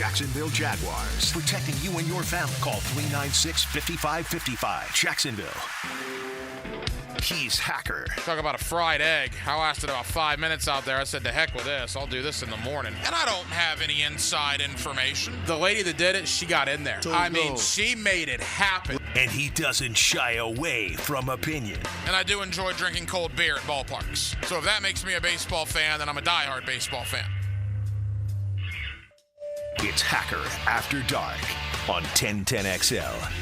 Jacksonville Jaguars. Protecting you and your family. Call 396-5555. Jacksonville. He's Hacker. Talk about a fried egg. I lasted about 5 minutes out there. I said, to heck with this. I'll do this in the morning. And I don't have any inside information. The lady that did it, she got in there. She made it happen. And he doesn't shy away from opinion. And I do enjoy drinking cold beer at ballparks. So if that makes me a baseball fan, then I'm a diehard baseball fan. It's Hacker After Dark on 1010XL.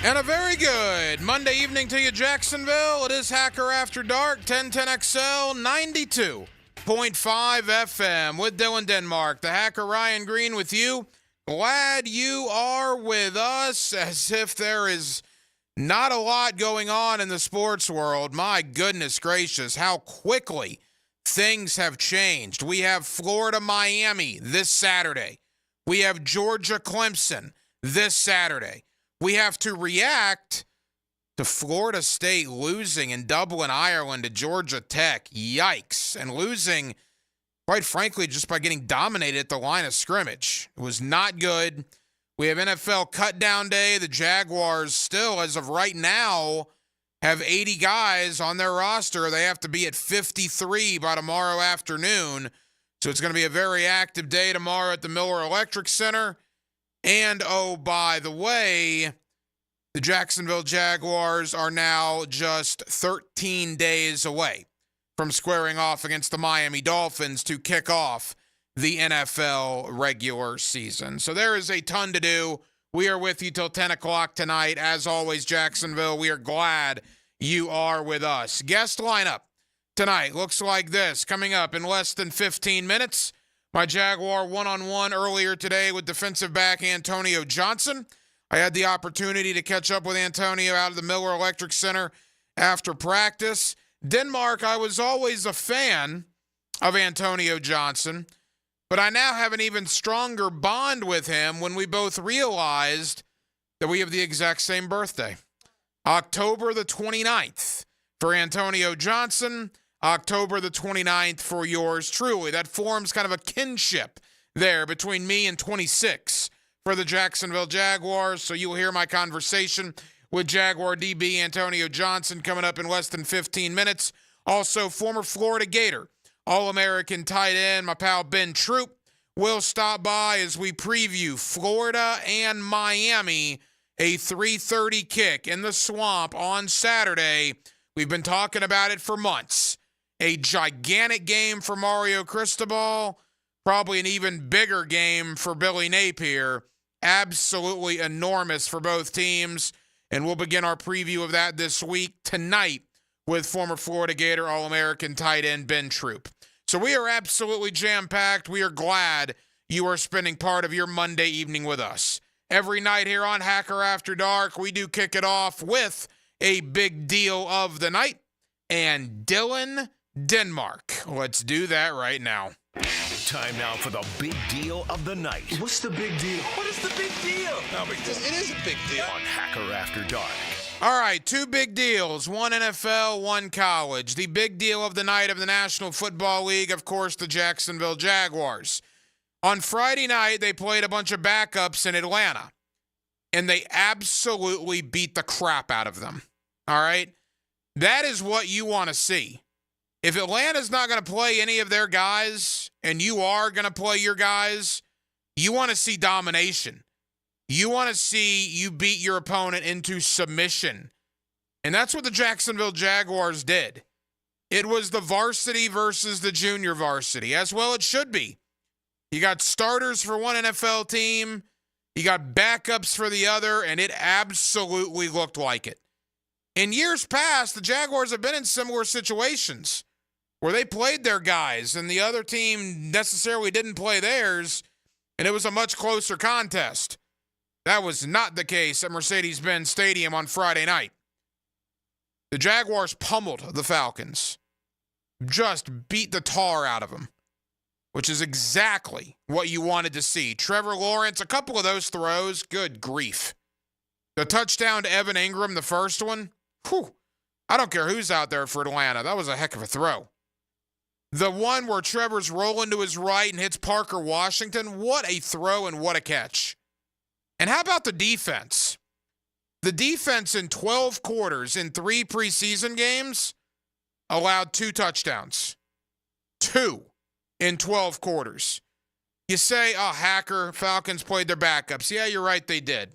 And a very good Monday evening to you, Jacksonville. It is Hacker After Dark, 1010XL, 92.5 FM with Dylan Denmark. The Hacker Ryan Green with you. Glad you are with us, as if there is not a lot going on in the sports world. My goodness gracious, how quickly things have changed. We have Florida-Miami this Saturday. We have Georgia-Clemson this Saturday. We have to react to Florida State losing in Dublin, Ireland to Georgia Tech. Yikes. And losing, quite frankly, just by getting dominated at the line of scrimmage. It was not good. We have NFL cutdown day. The Jaguars still, as of right now, have 80 guys on their roster. They have to be at 53 by tomorrow afternoon. So it's going to be a very active day tomorrow at the Miller Electric Center. And, oh, by the way, the Jacksonville Jaguars are now just 13 days away from squaring off against the Miami Dolphins to kick off the NFL regular season. So there is a ton to do. We are with you till 10 o'clock tonight. As always, Jacksonville, we are glad you are with us. Guest lineup tonight looks like this. Coming up in less than 15 minutes, my Jaguar one-on-one earlier today with defensive back Antonio Johnson. I had the opportunity to catch up with Antonio out of the Miller Electric Center after practice. Denmark, I was always a fan of Antonio Johnson, but I now have an even stronger bond with him when we both realized that we have the exact same birthday. October the 29th for Antonio Johnson, October the 29th for yours truly. That forms kind of a kinship there between me and 26 for the Jacksonville Jaguars. So you will hear my conversation with Jaguar DB Antonio Johnson coming up in less than 15 minutes. Also, former Florida Gator, All-American tight end, my pal Ben Troop, will stop by as we preview Florida and Miami, a 3:30 kick in the Swamp on Saturday. We've been talking about it for months. A gigantic game for Mario Cristobal, probably an even bigger game for Billy Napier. Absolutely enormous for both teams. And we'll begin our preview of that this week tonight with former Florida Gator All-American tight end Ben Troop. So we are absolutely jam-packed. We are glad you are spending part of your Monday evening with us. Every night here on Hacker After Dark, we do kick it off with a big deal of the night. And Dylan Denmark. Let's do that right now. Time now for the big deal of the night. What's the big deal? What is the big deal? No big deal. It is a big deal. On Hacker After Dark. All right, two big deals, one NFL, one college. The big deal of the night of the National Football League, of course, the Jacksonville Jaguars. On Friday night, they played a bunch of backups in Atlanta, and they absolutely beat the crap out of them. All right? That is what you want to see. If Atlanta's not going to play any of their guys, and you are going to play your guys, you want to see domination. You want to see you beat your opponent into submission. And that's what the Jacksonville Jaguars did. It was the varsity versus the junior varsity, as well it should be. You got starters for one NFL team, you got backups for the other, and it absolutely looked like it. In years past, the Jaguars have been in similar situations where they played their guys and the other team necessarily didn't play theirs, and it was a much closer contest. That was not the case at Mercedes-Benz Stadium on Friday night. The Jaguars pummeled the Falcons, just beat the tar out of them, which is exactly what you wanted to see. Trevor Lawrence, a couple of those throws, good grief. The touchdown to Evan Ingram, the first one, whew, I don't care who's out there for Atlanta. That was a heck of a throw. The one where Trevor's rolling to his right and hits Parker Washington, what a throw and what a catch. And how about the defense? The defense in 12 quarters in 3 preseason games allowed 2 touchdowns. 2 in 12 quarters. You say, oh, Hacker, Falcons played their backups. Yeah, you're right, they did.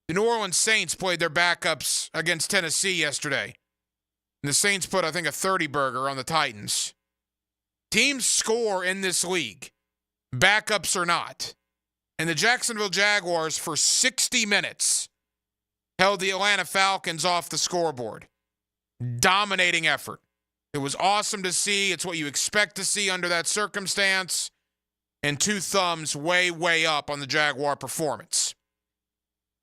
The New Orleans Saints played their backups against Tennessee yesterday. And the Saints put, I think, a 30-burger on the Titans. Teams score in this league, backups or not. And the Jacksonville Jaguars, for 60 minutes, held the Atlanta Falcons off the scoreboard. Dominating effort. It was awesome to see. It's what you expect to see under that circumstance. And 2 thumbs way, way up on the Jaguar performance.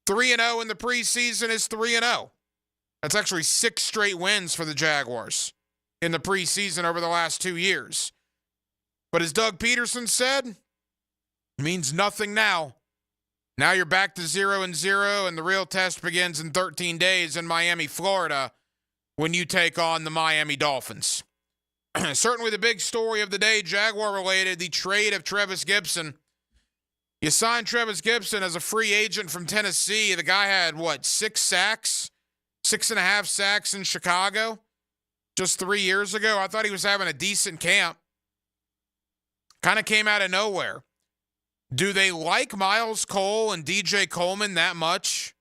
3-0 in the preseason is 3-0. That's actually 6 straight wins for the Jaguars in the preseason over the last 2 years. But as Doug Peterson said, it means nothing now. Now you're back to 0-0, and the real test begins in 13 days in Miami, Florida, when you take on the Miami Dolphins. Certainly the big story of the day, Jaguar-related, the trade of Trevis Gipson. You signed Trevis Gipson as a free agent from Tennessee. The guy had, 6 sacks? 6.5 sacks in Chicago just 3 years ago. I thought he was having a decent camp. Kind of came out of nowhere. Do they like Miles Cole and DJ Coleman that much?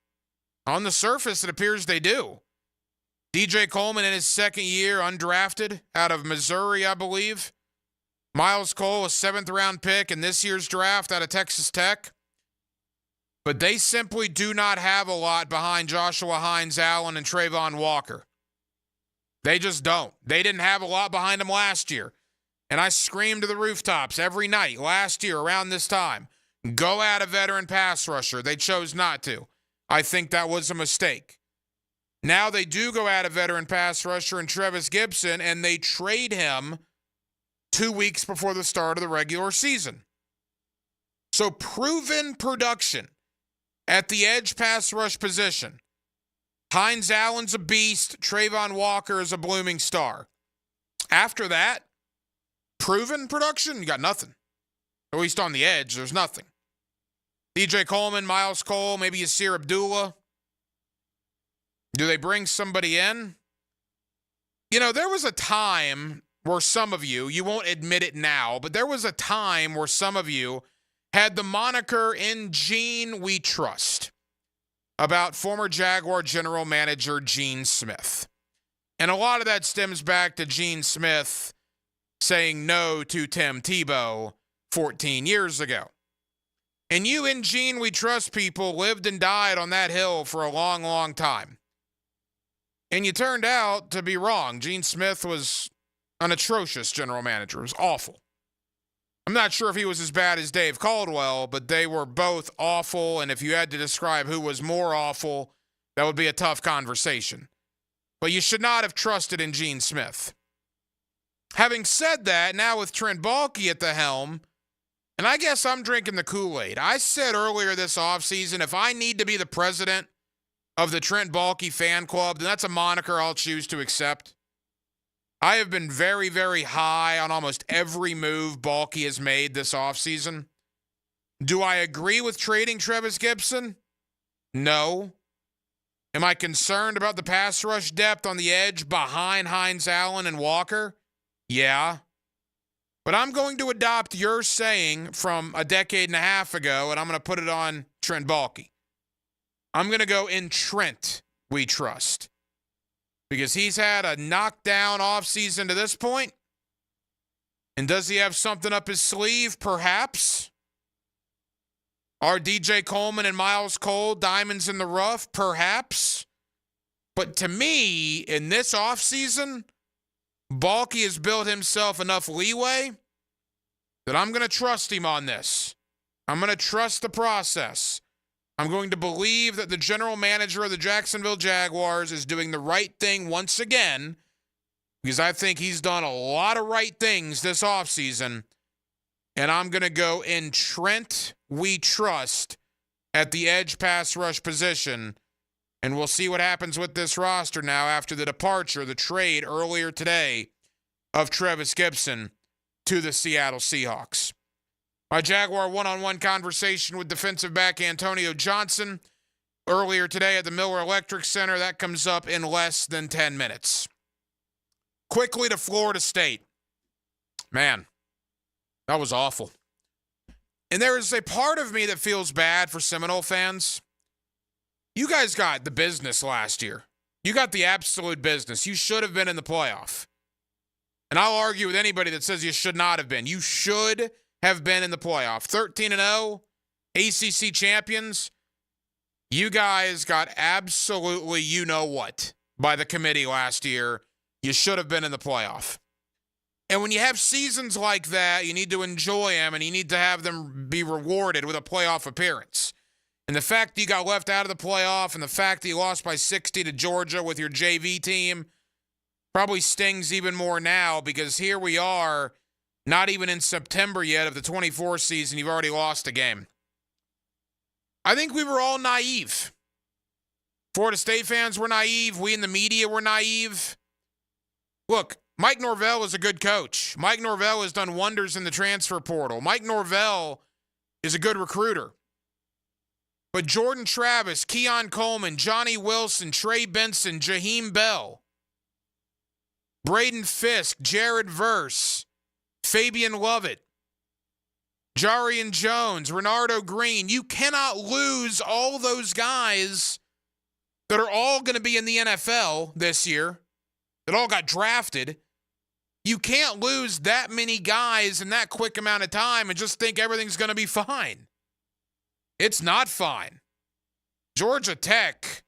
On the surface, it appears they do. DJ Coleman in his second year, undrafted, out of Missouri, I believe. Miles Cole, a 7th-round pick in this year's draft out of Texas Tech. But they simply do not have a lot behind Joshua Hines-Allen and Trayvon Walker. They just don't. They didn't have a lot behind them last year. And I screamed to the rooftops every night last year around this time, go at a veteran pass rusher. They chose not to. I think that was a mistake. Now they do go at a veteran pass rusher in Trevis Gipson, and they trade him 2 weeks before the start of the regular season. So proven production at the edge pass rush position. Hines-Allen's a beast. Trayvon Walker is a blooming star. After that, proven production, you got nothing. At least on the edge, there's nothing. DJ Coleman, Miles Cole, maybe Yasir Abdullah. Do they bring somebody in? You know, there was a time where some of you won't admit it now, but there was a time where some of you had the moniker "In Gene We Trust" about former Jaguar general manager Gene Smith. And a lot of that stems back to Gene Smith saying no to Tim Tebow 14 years ago. And you, "In Gene We Trust" people lived and died on that hill for a long, long time. And you turned out to be wrong. Gene Smith was an atrocious general manager. It was awful. I'm not sure if he was as bad as Dave Caldwell, but they were both awful. And if you had to describe who was more awful, that would be a tough conversation. But you should not have trusted in Gene Smith. Having said that, now with Trent Baalke at the helm, and I guess I'm drinking the Kool-Aid. I said earlier this offseason, if I need to be the president of the Trent Baalke fan club, then that's a moniker I'll choose to accept. I have been very, very high on almost every move Baalke has made this offseason. Do I agree with trading Trevis Gipson? No. Am I concerned about the pass rush depth on the edge behind Hines-Allen and Walker? Yeah. But I'm going to adopt your saying from a decade and a half ago, and I'm going to put it on Trent Baalke. I'm going to go "In Trent We Trust." Because he's had a knockdown offseason to this point. And does he have something up his sleeve? Perhaps. Are DJ Coleman and Miles Cole diamonds in the rough? Perhaps. But to me, in this offseason, Baalke has built himself enough leeway that I'm going to trust him on this. I'm going to trust the process. I'm going to believe that the general manager of the Jacksonville Jaguars is doing the right thing once again, because I think he's done a lot of right things this offseason. And I'm going to go "In Trent We Trust" at the edge pass rush position. And we'll see what happens with this roster now after the departure, the trade earlier today of Trevis Gipson to the Seattle Seahawks. My Jaguar one-on-one conversation with defensive back Antonio Johnson earlier today at the Miller Electric Center. That comes up in less than 10 minutes. Quickly to Florida State. Man, that was awful. And there is a part of me that feels bad for Seminole fans. You guys got the business last year. You got the absolute business. You should have been in the playoff. And I'll argue with anybody that says you should not have been. You should have been in the playoff. 13-0, ACC champions. You guys got absolutely you-know-what by the committee last year. You should have been in the playoff. And when you have seasons like that, you need to enjoy them, and you need to have them be rewarded with a playoff appearance. And the fact that you got left out of the playoff and the fact that you lost by 60 to Georgia with your JV team probably stings even more now, because here we are, not even in September yet of the 24 season, you've already lost a game. I think we were all naive. Florida State fans were naive. We in the media were naive. Look, Mike Norvell is a good coach. Mike Norvell has done wonders in the transfer portal. Mike Norvell is a good recruiter. But Jordan Travis, Keon Coleman, Johnny Wilson, Trey Benson, Jaheim Bell, Braden Fisk, Jared Verse, Fabian Lovett, Jarian Jones, Renardo Green. You cannot lose all those guys that are all going to be in the NFL this year, that all got drafted. You can't lose that many guys in that quick amount of time and just think everything's going to be fine. It's not fine. Georgia Tech,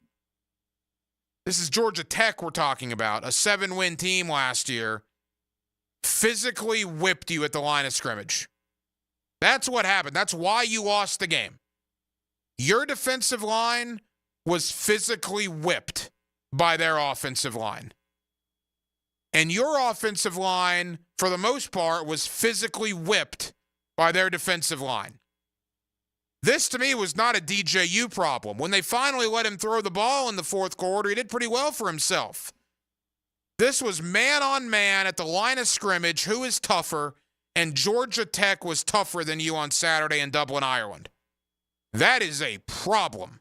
this is Georgia Tech we're talking about, a 7-win team last year, physically whipped you at the line of scrimmage. That's what happened. That's why you lost the game. Your defensive line was physically whipped by their offensive line. And your offensive line, for the most part, was physically whipped by their defensive line. This, to me, was not a DJU problem. When they finally let him throw the ball in the fourth quarter, he did pretty well for himself. This was man-on-man at the line of scrimmage, who is tougher, and Georgia Tech was tougher than you on Saturday in Dublin, Ireland. That is a problem.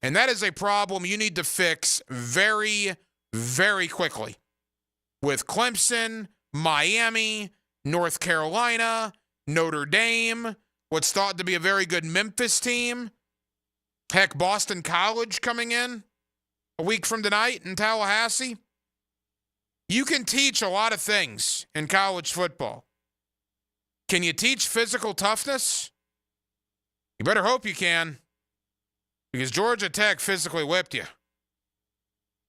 And that is a problem you need to fix very, very quickly. With Clemson, Miami, North Carolina, Notre Dame, what's thought to be a very good Memphis team. Heck, Boston College coming in a week from tonight in Tallahassee. You can teach a lot of things in college football. Can you teach physical toughness? You better hope you can, because Georgia Tech physically whipped you.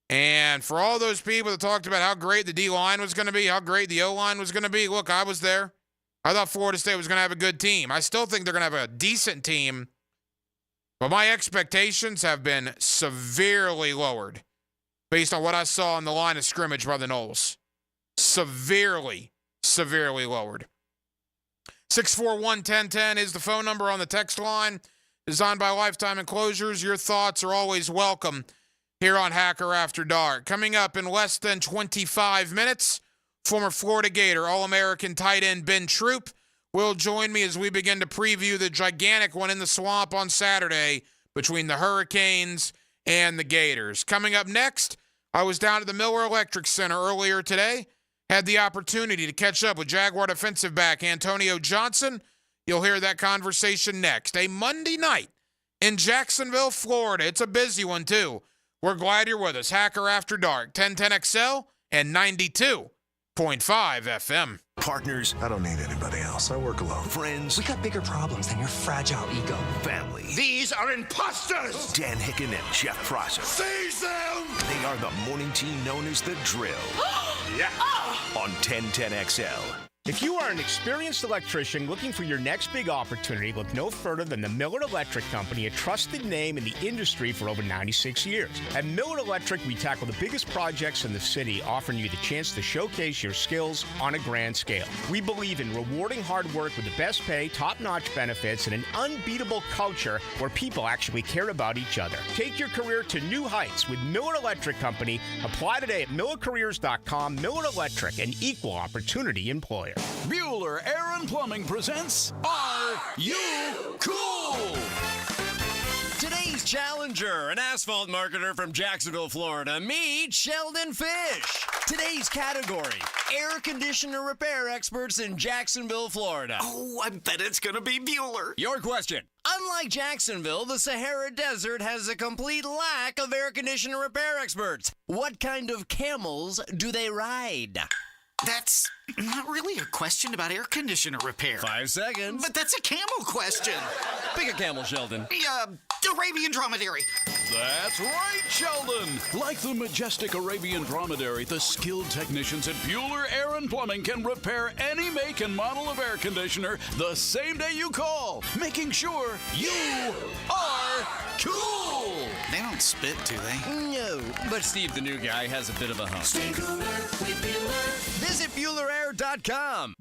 And for all those people that talked about how great the D-line was going to be, how great the O-line was going to be, look, I was there. I thought Florida State was going to have a good team. I still think they're going to have a decent team, but my expectations have been severely lowered based on what I saw on the line of scrimmage by the Noles. Severely lowered. 641-1010 is the phone number on the text line. Designed by Lifetime Enclosures. Your thoughts are always welcome here on Hacker After Dark. Coming up in less than 25 minutes, former Florida Gator, All-American tight end Ben Troop will join me as we begin to preview the gigantic one in the swamp on Saturday between the Hurricanes and the Gators. Coming up next, I was down at the Miller Electric Center earlier today, had the opportunity to catch up with Jaguar defensive back Antonio Johnson. You'll hear that conversation next. A Monday night in Jacksonville, Florida. It's a busy one, too. We're glad you're with us. Hacker After Dark, 1010XL and 92.5 FM. Partners, I don't need anybody else. I work alone. friends, We got bigger problems than your fragile ego. family. These are imposters! Dan Hicken and Jeff Prosser. Seize them! They are the morning team known as The Drill. Yeah! On 1010XL. If you are an experienced electrician looking for your next big opportunity, look no further than the Miller Electric Company, a trusted name in the industry for over 96 years. At Miller Electric, we tackle the biggest projects in the city, offering you the chance to showcase your skills on a grand scale. We believe in rewarding hard work with the best pay, top-notch benefits, and an unbeatable culture where people actually care about each other. Take your career to new heights with Miller Electric Company. Apply today at millercareers.com. Miller Electric, an equal opportunity employer. Bueller Air and Plumbing presents Are You Cool? Today's challenger, an asphalt marketer from Jacksonville, Florida. Meet Sheldon Fish. Today's category, air conditioner repair experts in Jacksonville, Florida. Oh, I bet it's gonna be Bueller. Your question. Unlike Jacksonville, the Sahara Desert has a complete lack of air conditioner repair experts. What kind of camels do they ride? That's not really a question about air conditioner repair. 5 seconds. But that's a camel question. Pick a camel, Sheldon. The Arabian dromedary. That's right, Sheldon. Like the majestic Arabian dromedary, the skilled technicians at Bueller Air and Plumbing can repair any make and model of air conditioner the same day you call, making sure you are cool. They don't spit, do they? No, but Steve, the new guy, has a bit of a hump. Stay cooler with Bueller. Visit BuellerAir.com.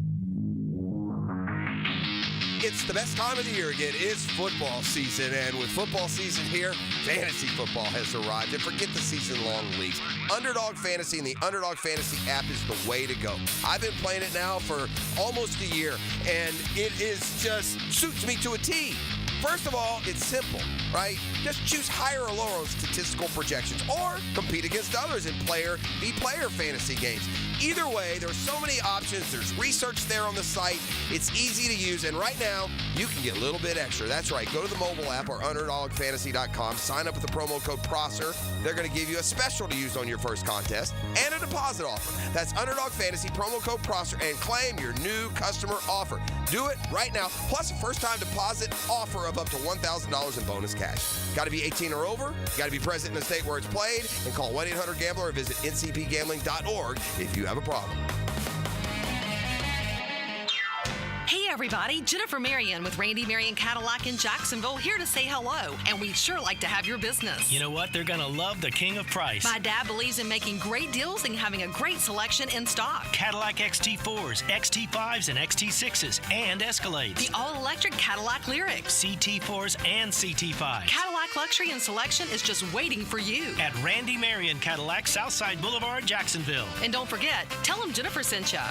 It's the best time of the year again. It's football season, and with football season here, fantasy football has arrived. And forget the season-long leagues. Underdog Fantasy and the Underdog Fantasy app is the way to go. I've been playing it now for almost a year, and it is just suits me to a T. First of all, it's simple, right? Just choose higher or lower statistical projections or compete against others in player v. player fantasy games. Either way, there's so many options. There's research there on the site. It's easy to use, and right now, you can get a little bit extra. That's right. Go to the mobile app or UnderdogFantasy.com. Sign up with the promo code PROSSER. They're going to give you a special to use on your first contest and a deposit offer. That's Underdog Fantasy, promo code PROSSER, and claim your new customer offer. Do it right now, plus a first-time deposit offer of up to $1,000 in bonus cash. Got to be 18 or over, got to be present in the state where it's played, and call 1-800-GAMBLER or visit ncpgambling.org if you have a problem. Hey everybody, Jennifer Marion with Randy Marion Cadillac in Jacksonville here to say hello, and we'd sure like to have your business. You know what? They're going to love the king of price. My dad believes in making great deals and having a great selection in stock. Cadillac XT4s, XT5s, and XT6s, and Escalades. The all-electric Cadillac Lyrics. CT4s and CT5s. Cadillac Luxury and Selection is just waiting for you. At Randy Marion Cadillac, Southside Boulevard, Jacksonville. And don't forget, tell them Jennifer sent ya.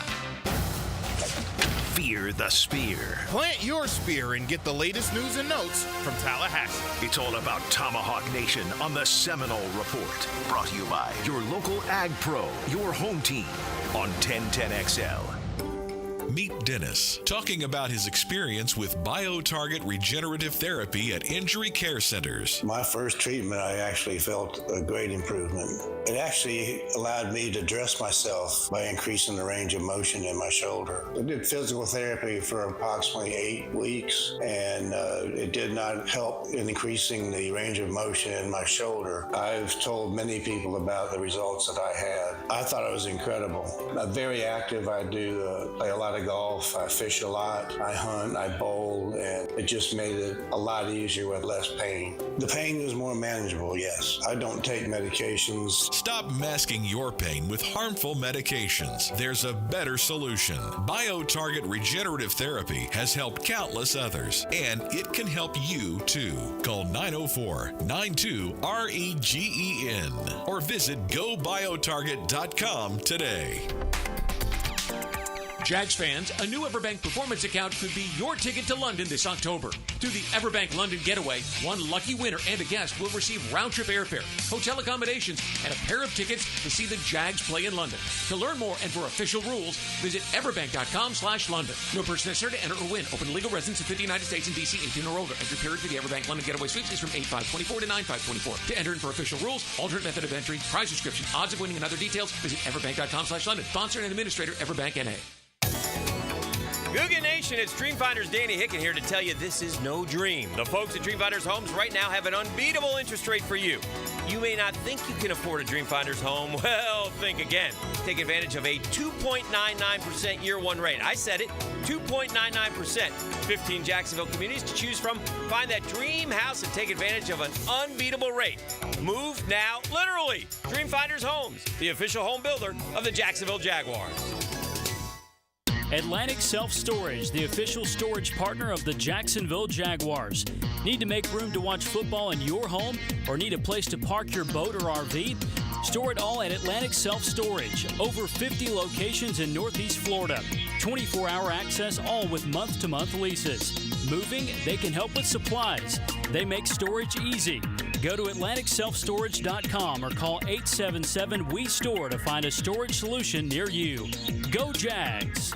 Fear the Spear. Plant your spear and get the latest news and notes from Tallahassee. It's all about Tomahawk Nation on the Seminole Report. Brought to you by your local Ag Pro, your home team on 1010XL. Meet Dennis, talking about his experience with BioTarget regenerative therapy at injury care centers. My first treatment, I actually felt a great improvement. It actually allowed me to dress myself by increasing the range of motion in my shoulder. I did physical therapy for approximately 8 weeks, and it did not help in increasing the range of motion in my shoulder. I've told many people about the results that I had. I thought it was incredible. I'm very active. I do play a lot of golf, I fish a lot, I hunt, I bowl, and it just made it a lot easier with less pain. The pain was more manageable, yes. I don't take medications. Stop masking your pain with harmful medications. There's a better solution. BioTarget regenerative therapy has helped countless others, and it can help you too. Call 904-92-REGEN or visit gobiotarget.com today. Jags fans, a new Everbank Performance account could be your ticket to London this October. Through the Everbank London Getaway, one lucky winner and a guest will receive round-trip airfare, hotel accommodations, and a pair of tickets to see the Jags play in London. To learn more and for official rules, visit everbank.com/London. No person necessary to enter or win. Open to legal residents of 50 United States and D.C. 18 or older. Entry period for the Everbank London Getaway Sweeps is from 8/5/24 to 9/5/24. To enter in for official rules, alternate method of entry, prize description, odds of winning, and other details, visit everbank.com/London. Sponsor and administrator, Everbank N.A. Googan Nation, it's Dreamfinders Danny Hicken here to tell you this is no dream. The folks at Dreamfinders Homes right now have an unbeatable interest rate for you. You may not think you can afford a Dreamfinders home. Well, think again. Take advantage of a 2.99% year one rate. I said it, 2.99%. 15 Jacksonville communities to choose from. Find that dream house and take advantage of an unbeatable rate. Move now, literally. Dreamfinders Homes, the official home builder of the Jacksonville Jaguars. Atlantic Self-Storage, the official storage partner of the Jacksonville Jaguars. Need to make room to watch football in your home or need a place to park your boat or RV? Store it all at Atlantic Self-Storage. Over 50 locations in Northeast Florida. 24-hour access, all with month-to-month leases. Moving, they can help with supplies. They make storage easy. Go to AtlanticSelfStorage.com or call 877-WE-STORE to find a storage solution near you. Go Jags!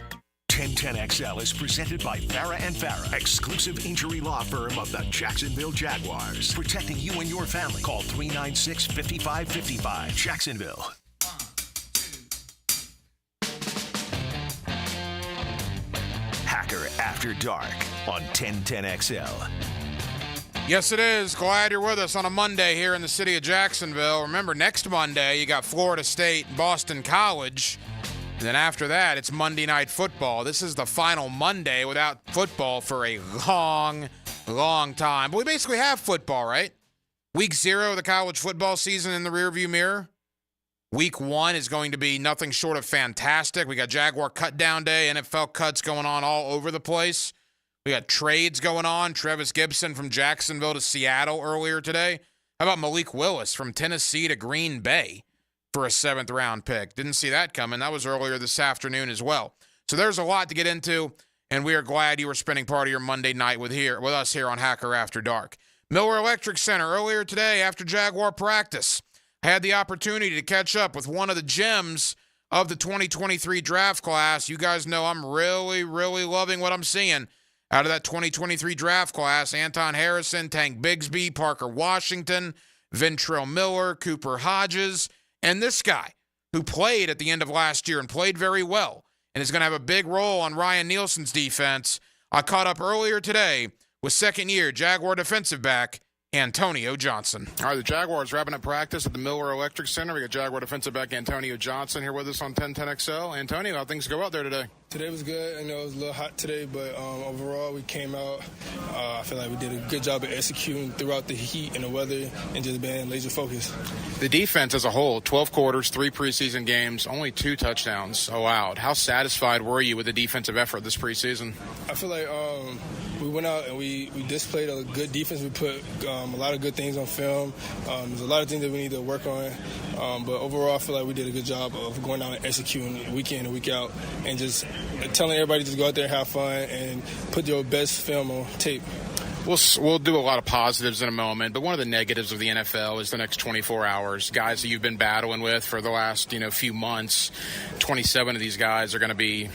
1010XL is presented by Farah & Farah, exclusive injury law firm of the Jacksonville Jaguars. Protecting you and your family. Call 396-5555. Jacksonville. Hacker After Dark on 1010XL. Yes, it is. Glad you're with us on a Monday here in the city of Jacksonville. Remember, next Monday, you got Florida State, Boston College. And then after that, it's Monday Night Football. This is the final Monday without football for a long, long time. But we basically have football, right? Week 0 of the college football season in the rearview mirror. Week 1 is going to be nothing short of fantastic. We got Jaguar cut down day, NFL cuts going on all over the place. We got trades going on. Trevis Gipson from Jacksonville to Seattle earlier today. How about Malik Willis from Tennessee to Green Bay for a 7th-round pick? Didn't see that coming. That was earlier this afternoon as well. So there's a lot to get into, and we are glad you were spending part of your Monday night with us here on Hacker After Dark. Miller Electric Center earlier today after Jaguar practice. I had the opportunity to catch up with one of the gems of the 2023 draft class. You guys know I'm really, really loving what I'm seeing out of that 2023 draft class. Anton Harrison, Tank Bigsby, Parker Washington, Ventrell Miller, Cooper Hodges, and this guy who played at the end of last year and played very well and is going to have a big role on Ryan Nielsen's defense. I caught up earlier today with second-year Jaguar defensive back Antonio Johnson. All right, the Jaguars wrapping up practice at the Miller Electric Center. We got Jaguar defensive back Antonio Johnson here with us on 1010XL. Antonio, how things go out there today? Today was good. I know it was a little hot today, but overall we came out. I feel like we did a good job of executing throughout the heat and the weather and just being laser focused. The defense as a whole, 12 quarters, 3 preseason games, only 2 touchdowns allowed. How satisfied were you with the defensive effort this preseason? I feel like we went out and we displayed a good defense. We put a lot of good things on film. There's a lot of things that we need to work on. But overall, I feel like we did a good job of going out and executing week in and week out and just telling everybody just go out there and have fun and put your best film on tape. We'll do a lot of positives in a moment, but one of the negatives of the NFL is the next 24 hours. Guys that you've been battling with for the last few months, 27 of these guys are going to be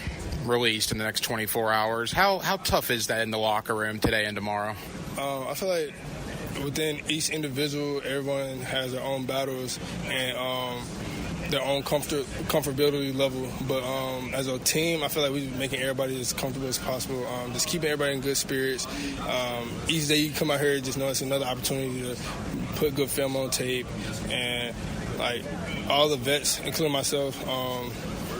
released in the next 24 hours. How tough is that in the locker room today and tomorrow? I feel like within each individual, everyone has their own battles and their own comfortability level. But as a team, I feel like we're making everybody as comfortable as possible, just keeping everybody in good spirits. Each day you come out here, just know it's another opportunity to put good film on tape. And, like, all the vets, including myself,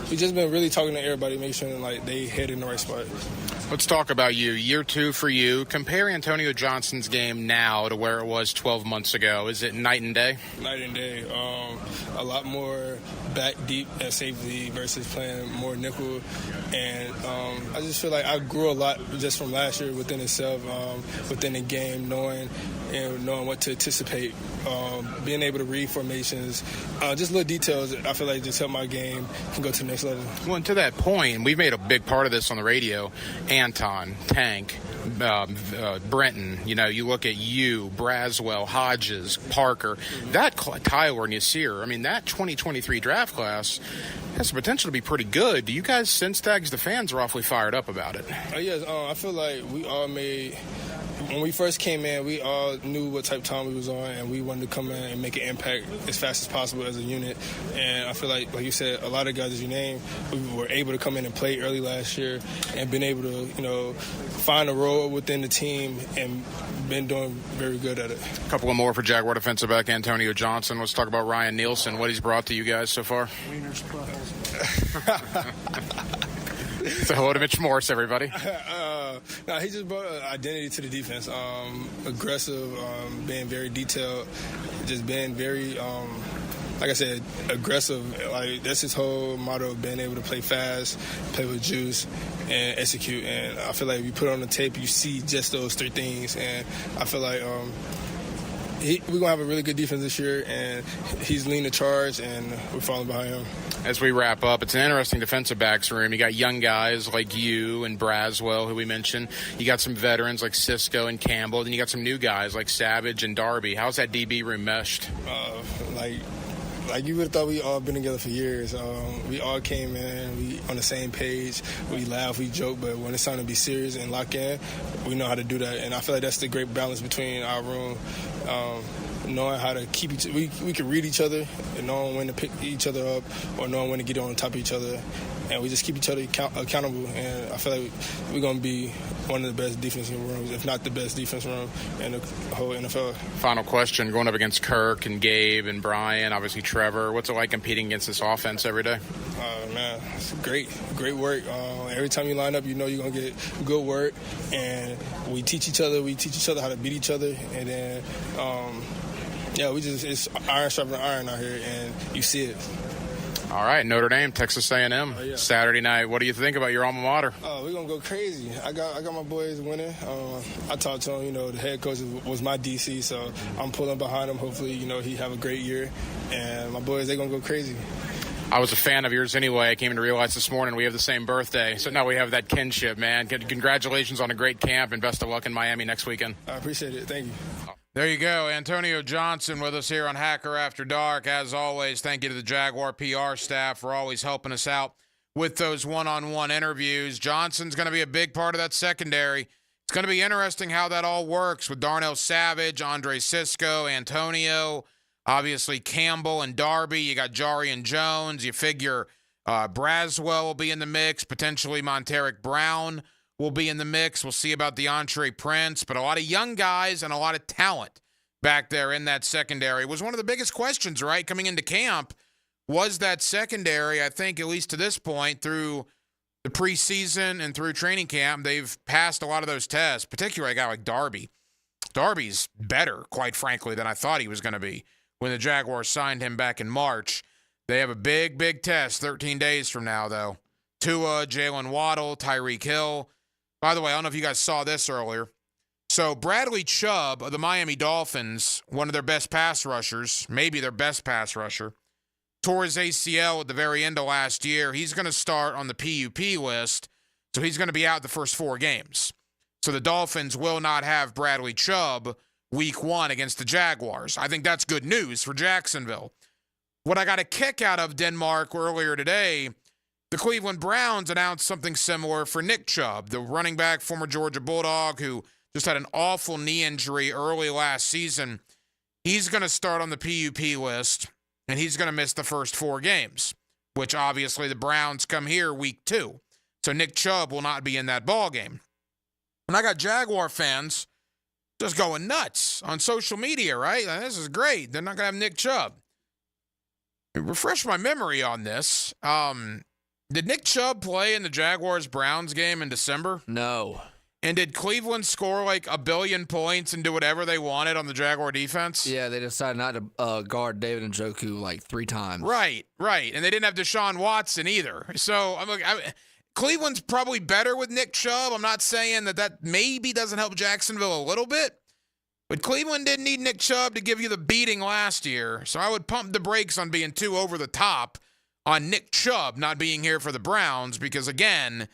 we've just been really talking to everybody, make sure like they head in the right spot. Let's talk about you. Year 2 for you. Compare Antonio Johnson's game now to where it was 12 months ago. Is it night and day? Night and day. A lot more back deep at safety versus playing more nickel. And I just feel like I grew a lot just from last year within itself, within the game, knowing what to anticipate, being able to read formations, just little details. I feel like just help my game can go to the next level. Well, and to that point, we've made a big part of this on the radio. Anton, Tank, Brenton, you look at you, Braswell, Hodges, Parker, that Tyler and Yasir, that 2023 draft class has the potential to be pretty good. Do you guys sense that? Because the fans are awfully fired up about it. Yes, I feel like we all made when we first came in, we all knew what type of time we was on, and we wanted to come in and make an impact as fast as possible as a unit. And I feel like you said, a lot of guys that you named, we were able to come in and play early last year and been able to, find a role within the team and been doing very good at it. A couple of more for Jaguar defensive back Antonio Johnson. Let's talk about Ryan Nielsen, what he's brought to you guys so far. Say hello to Mitch Morse, everybody. He just brought identity to the defense. Aggressive, being very detailed, just being very, like I said, aggressive. Like, that's his whole motto of being able to play fast, play with juice, and execute. And I feel like if you put it on the tape, you see just those three things. And I feel like we're going to have a really good defense this year, and he's leading the charge, and we're falling behind him. As we wrap up, it's an interesting defensive backs room. You got young guys like you and Braswell, who we mentioned. You got some veterans like Cisco and Campbell. Then you got some new guys like Savage and Darby. How's that DB room meshed? Like you would have thought we all been together for years. We all came in, we on the same page. We laugh, we joke, but when it's time to be serious and lock in, we know how to do that. And I feel like that's the great balance between our room. Knowing how to keep we can read each other and knowing when to pick each other up or knowing when to get on top of each other, and we just keep each other accountable. And I feel like we're going to be one of the best defensive rooms, if not the best defense room in the whole NFL. Final question, going up against Kirk and Gabe and Brian, obviously Trevor, what's it like competing against this offense every day? Man, it's great work. Every time you line up, you know you're going to get good work, and we teach each other how to beat each other, and then it's iron sharpening iron out here, and you see it. All right, Notre Dame, Texas A&M, Saturday night. What do you think about your alma mater? We're going to go crazy. I got my boys winning. I talked to him, the head coach was my DC, so I'm pulling behind him. Hopefully, he have a great year. And my boys, they're going to go crazy. I was a fan of yours anyway. I came to realize this morning we have the same birthday. So now we have that kinship, man. Congratulations on a great camp, and best of luck in Miami next weekend. I appreciate it. Thank you. There you go. Antonio Johnson with us here on Hacker After Dark. As always, thank you to the Jaguar PR staff for always helping us out with those one-on-one interviews. Johnson's going to be a big part of that secondary. It's going to be interesting how that all works with Darnell Savage, Andre Cisco, Antonio, obviously Campbell and Darby. You got Jarian Jones. You figure Braswell will be in the mix, potentially Monteric Brown will be in the mix. We'll see about DeAndre Prince, but a lot of young guys and a lot of talent back there in that secondary. It was one of the biggest questions, right, coming into camp, was that secondary. I think at least to this point through the preseason and through training camp, they've passed a lot of those tests, particularly a guy like Darby. Darby's better, quite frankly, than I thought he was going to be when the Jaguars signed him back in March. They have a big, big test 13 days from now, though. Tua, Jalen Waddle, Tyreek Hill. By the way, I don't know if you guys saw this earlier. So Bradley Chubb of the Miami Dolphins, one of their best pass rushers, maybe their best pass rusher, tore his ACL at the very end of last year. He's going to start on the PUP list, so he's going to be out the first 4 games. So the Dolphins will not have Bradley Chubb week 1 against the Jaguars. I think that's good news for Jacksonville. What I got a kick out of Denmark earlier today, the Cleveland Browns announced something similar for Nick Chubb, the running back, former Georgia Bulldog, who just had an awful knee injury early last season. He's going to start on the PUP list, and he's going to miss the first 4 games, which obviously the Browns come here week 2. So Nick Chubb will not be in that ball game. And I got Jaguar fans just going nuts on social media, right? This is great. They're not going to have Nick Chubb. Refresh my memory on this. Did Nick Chubb play in the Jaguars-Browns game in December? No. And did Cleveland score like 1 billion points and do whatever they wanted on the Jaguar defense? Yeah, they decided not to guard David Njoku like 3 times. Right. And they didn't have Deshaun Watson either. So Cleveland's probably better with Nick Chubb. I'm not saying that maybe doesn't help Jacksonville a little bit. But Cleveland didn't need Nick Chubb to give you the beating last year. So I would pump the brakes on being too over the top on Nick Chubb not being here for the Browns because, again,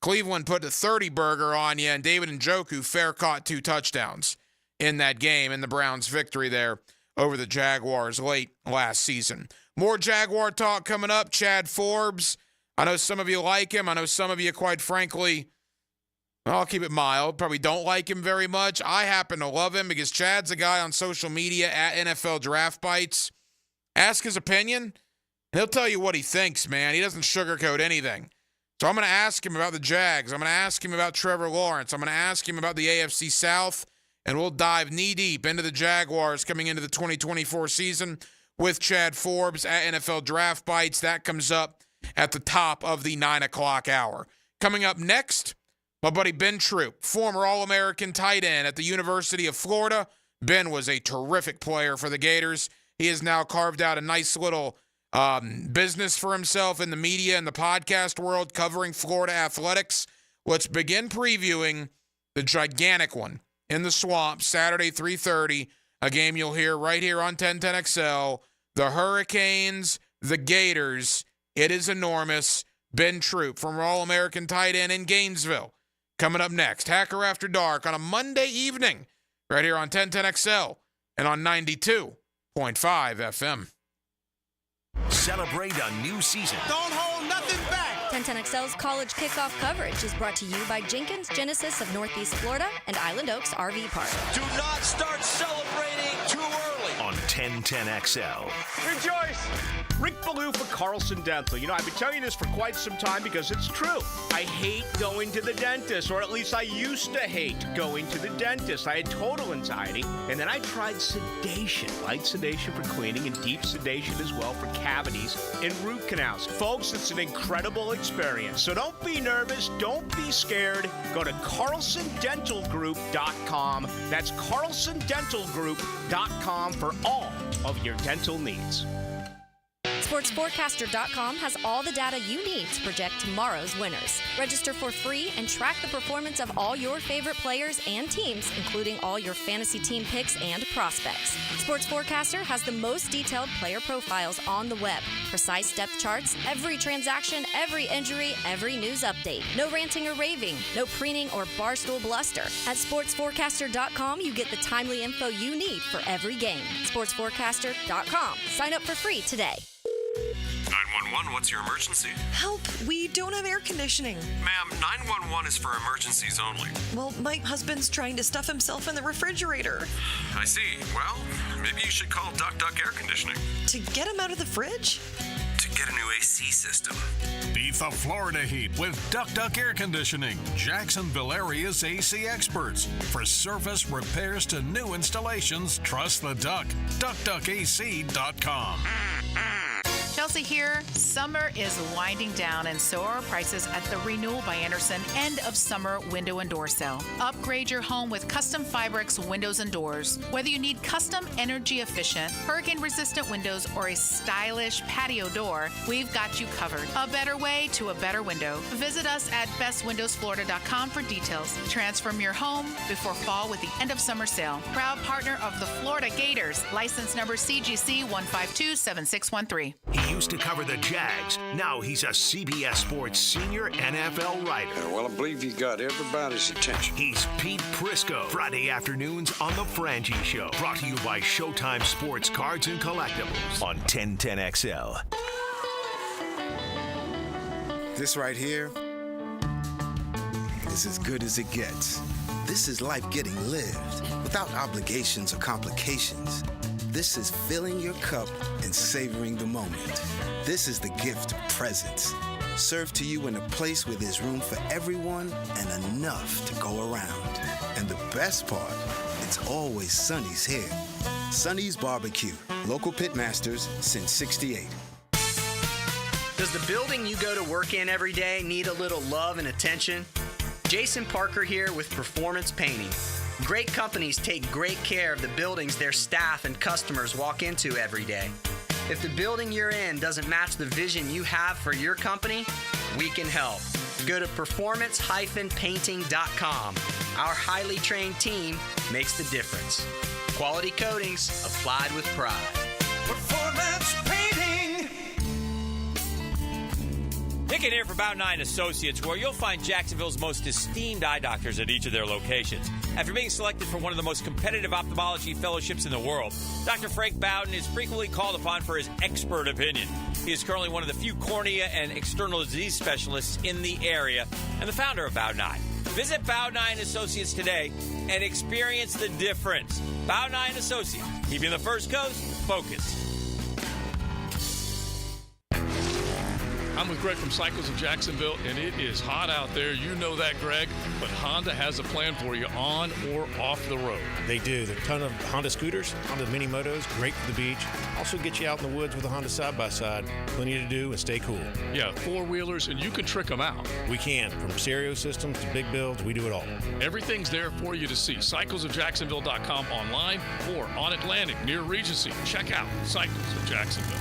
Cleveland put the 30 burger on you, and David Njoku fair caught 2 touchdowns in that game in the Browns' victory there over the Jaguars late last season. More Jaguar talk coming up. Chad Forbes. I know some of you like him. I know some of you, quite frankly, I'll keep it mild. Probably don't like him very much. I happen to love him because Chad's a guy on social media at NFL Draft Bites. Ask his opinion, and he'll tell you what he thinks, man. He doesn't sugarcoat anything. So I'm going to ask him about the Jags. I'm going to ask him about Trevor Lawrence. I'm going to ask him about the AFC South, and we'll dive knee-deep into the Jaguars coming into the 2024 season with Chad Forbes at NFL Draft Bites. That comes up at the top of the 9 o'clock hour. Coming up next, my buddy Ben Troop, former All-American tight end at the University of Florida. Ben was a terrific player for the Gators. He has now carved out a nice little business for himself in the media and the podcast world covering Florida athletics. Let's begin previewing the gigantic one in the Swamp, Saturday, 3:30, a game you'll hear right here on 1010XL. The Hurricanes, the Gators. It is enormous. Ben Troop, from All-American tight end in Gainesville. Coming up next, Hacker After Dark on a Monday evening, right here on 1010XL and on 92.5 FM. Celebrate a new season. Don't hold nothing back. 1010XL's college kickoff coverage is brought to you by Jenkins Genesis of Northeast Florida and Island Oaks RV Park. Do not start celebrating too early. On 1010XL. Rejoice! Rick Ballou for Carlson Dental. You know, I've been telling you this for quite some time because it's true. I hate going to the dentist, or at least I used to hate going to the dentist. I had total anxiety, and then I tried sedation. Light sedation for cleaning and deep sedation as well for cavities and root canals. Folks, it's an incredible experience. So don't be nervous. Don't be scared. Go to CarlsonDentalGroup.com. That's CarlsonDentalGroup.com for all of your dental needs. SportsForecaster.com has all the data you need to project tomorrow's winners. Register for free and track the performance of all your favorite players and teams, including all your fantasy team picks and prospects. Sports Forecaster has the most detailed player profiles on the web, precise depth charts, every transaction, every injury, every news update. No ranting or raving, no preening or barstool bluster. At SportsForecaster.com, you get the timely info you need for every game. SportsForecaster.com. Sign up for free today. 911, what's your emergency? Help, we don't have air conditioning. Ma'am, 911 is for emergencies only. Well, my husband's trying to stuff himself in the refrigerator. I see. Well, maybe you should call Duck Duck Air Conditioning. To get him out of the fridge? To get a new AC system. Beat the Florida heat with Duck Duck Air Conditioning, Jacksonville area's AC experts. For service, repairs to new installations, trust the Duck. DuckDuckAC.com. Chelsea here. Summer is winding down, and so are prices at the Renewal by Andersen end of summer window and door sale. Upgrade your home with custom Fiberx windows and doors. Whether you need custom energy efficient, hurricane resistant windows, or a stylish patio door, we've got you covered. A better way to a better window. Visit us at bestwindowsflorida.com for details. Transform your home before fall with the end of summer sale. Proud partner of the Florida Gators. License number CGC 1527613. He used to cover the Jags. Now he's a CBS Sports senior NFL writer. Well, I believe he got everybody's attention. He's Pete Prisco. Friday afternoons on The Frangie Show. Brought to you by Showtime Sports Cards and Collectibles on 1010XL. This right here is as good as it gets. This is life getting lived without obligations or complications. This is filling your cup and savoring the moment. This is the gift of presence, served to you in a place where there's room for everyone and enough to go around. And the best part, it's always Sonny's here. Sonny's Barbecue, local pitmasters since '68. Does the building you go to work in every day need a little love and attention? Jason Parker here with Performance Painting. Great companies take great care of the buildings their staff and customers walk into every day. If the building you're in doesn't match the vision you have for your company, we can help. Go to performance-painting.com. Our highly trained team makes the difference. Quality coatings applied with pride. Performance Painting. Nick in here for Bout 9 Associates, where you'll find Jacksonville's most esteemed eye doctors at each of their locations. After being selected for one of the most competitive ophthalmology fellowships in the world, Dr. Frank Bowden is frequently called upon for his expert opinion. He is currently one of the few cornea and external disease specialists in the area and the founder of Bout 9. Visit Bow 9 Associates today and experience the difference. Bow 9 Associates, keeping the First Coast focused. I'm with Greg from Cycles of Jacksonville, and it is hot out there. You know that, Greg. But Honda has a plan for you on or off the road. They do. There are a ton of Honda scooters, Honda mini motos, great for the beach. Also get you out in the woods with a Honda side-by-side. Plenty to do and stay cool. Yeah, four-wheelers, and you can trick them out. We can. From stereo systems to big builds, we do it all. Everything's there for you to see. CyclesofJacksonville.com online or on Atlantic near Regency. Check out Cycles of Jacksonville.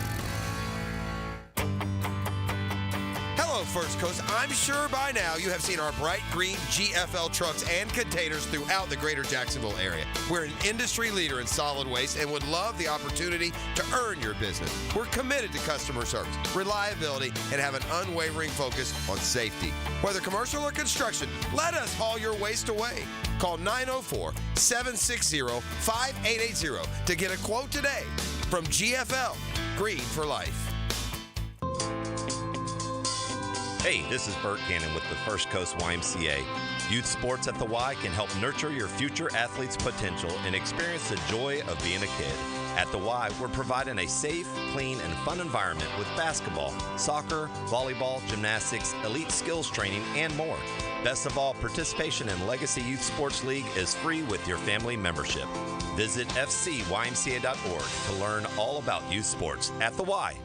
Hello, First Coast. I'm sure by now you have seen our bright green GFL trucks and containers throughout the greater Jacksonville area. We're an industry leader in solid waste and would love the opportunity to earn your business. We're committed to customer service, reliability, and have an unwavering focus on safety. Whether commercial or construction, let us haul your waste away. Call 904-760-5880 to get a quote today. From GFL, Green for Life. Hey, this is Bert Cannon with the First Coast YMCA. Youth sports at the Y can help nurture your future athlete's potential and experience the joy of being a kid. At the Y, we're providing a safe, clean, and fun environment with basketball, soccer, volleyball, gymnastics, elite skills training, and more. Best of all, participation in Legacy Youth Sports League is free with your family membership. Visit fcymca.org to learn all about youth sports at the Y.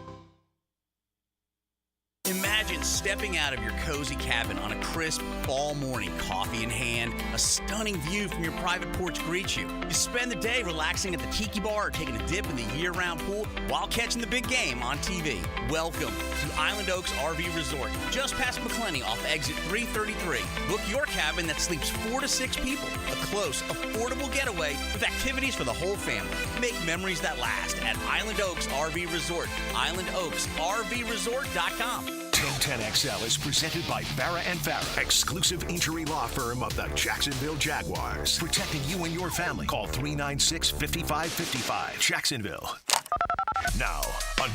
Imagine stepping out of your cozy cabin on a crisp fall morning, coffee in hand, a stunning view from your private porch greets you. You spend the day relaxing at the tiki bar or taking a dip in the year-round pool while catching the big game on TV. Welcome to Island Oaks RV Resort, just past McClenny off exit 333. Book your cabin that sleeps 4 to 6 people. A close, affordable getaway with activities for the whole family. Make memories that last at Island Oaks RV Resort. IslandOaksRVResort.com. 1010XL is presented by Farah & Farah, exclusive injury law firm of the Jacksonville Jaguars. Protecting you and your family. Call 396-5555. Jacksonville. Now,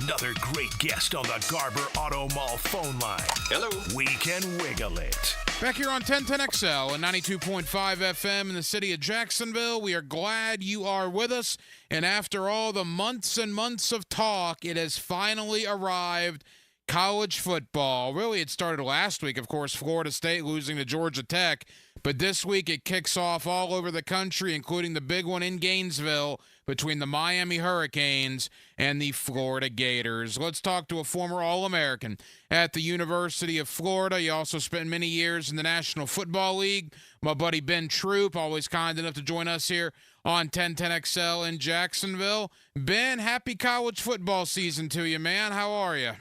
another great guest on the Garber Auto Mall phone line. Hello. We can wiggle it. Back here on 1010XL and 92.5 FM in the city of Jacksonville. We are glad you are with us. And after all the months and months of talk, it has finally arrived. College football. Really, it started last week, of course, Florida State losing to Georgia Tech. But this week it kicks off all over the country, including the big one in Gainesville between the Miami Hurricanes and the Florida Gators. Let's talk to a former All-American at the University of Florida. He also spent many years in the National Football League. My buddy Ben Troop, always kind enough to join us here on 1010XL in Jacksonville. Ben, happy college football season to you, man. How are you?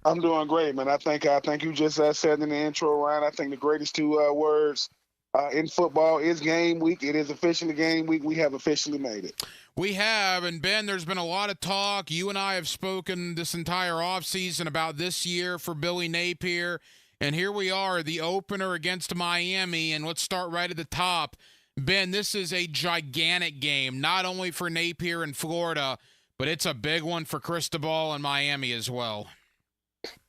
I'm doing great, man. I think you just said in the intro, Ryan, I think the greatest two words in football is game week. It is officially game week. We have officially made it. We have, and Ben, there's been a lot of talk. You and I have spoken this entire offseason about this year for Billy Napier, and here we are, the opener against Miami, and let's start right at the top. Ben, this is a gigantic game, not only for Napier and Florida, but it's a big one for Cristobal and Miami as well.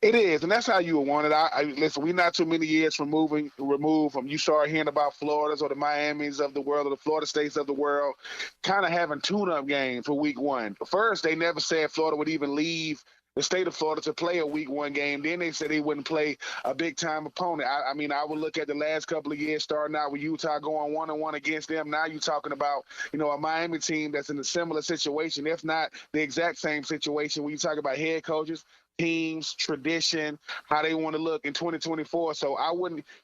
It is, and that's how you would want it. Listen, we're not too many years removed from you start hearing about Floridas or the Miamis of the world or the Florida States of the world kind of having tune-up games for week one. First, they never said Florida would even leave the state of Florida to play a week one game. Then they said they wouldn't play a big-time opponent. I mean, I would look at the last couple of years, starting out with Utah going 1-1 against them. Now you're talking about, a Miami team that's in a similar situation, if not the exact same situation when you talk about head coaches, teams, tradition, how they want to look in 2024. So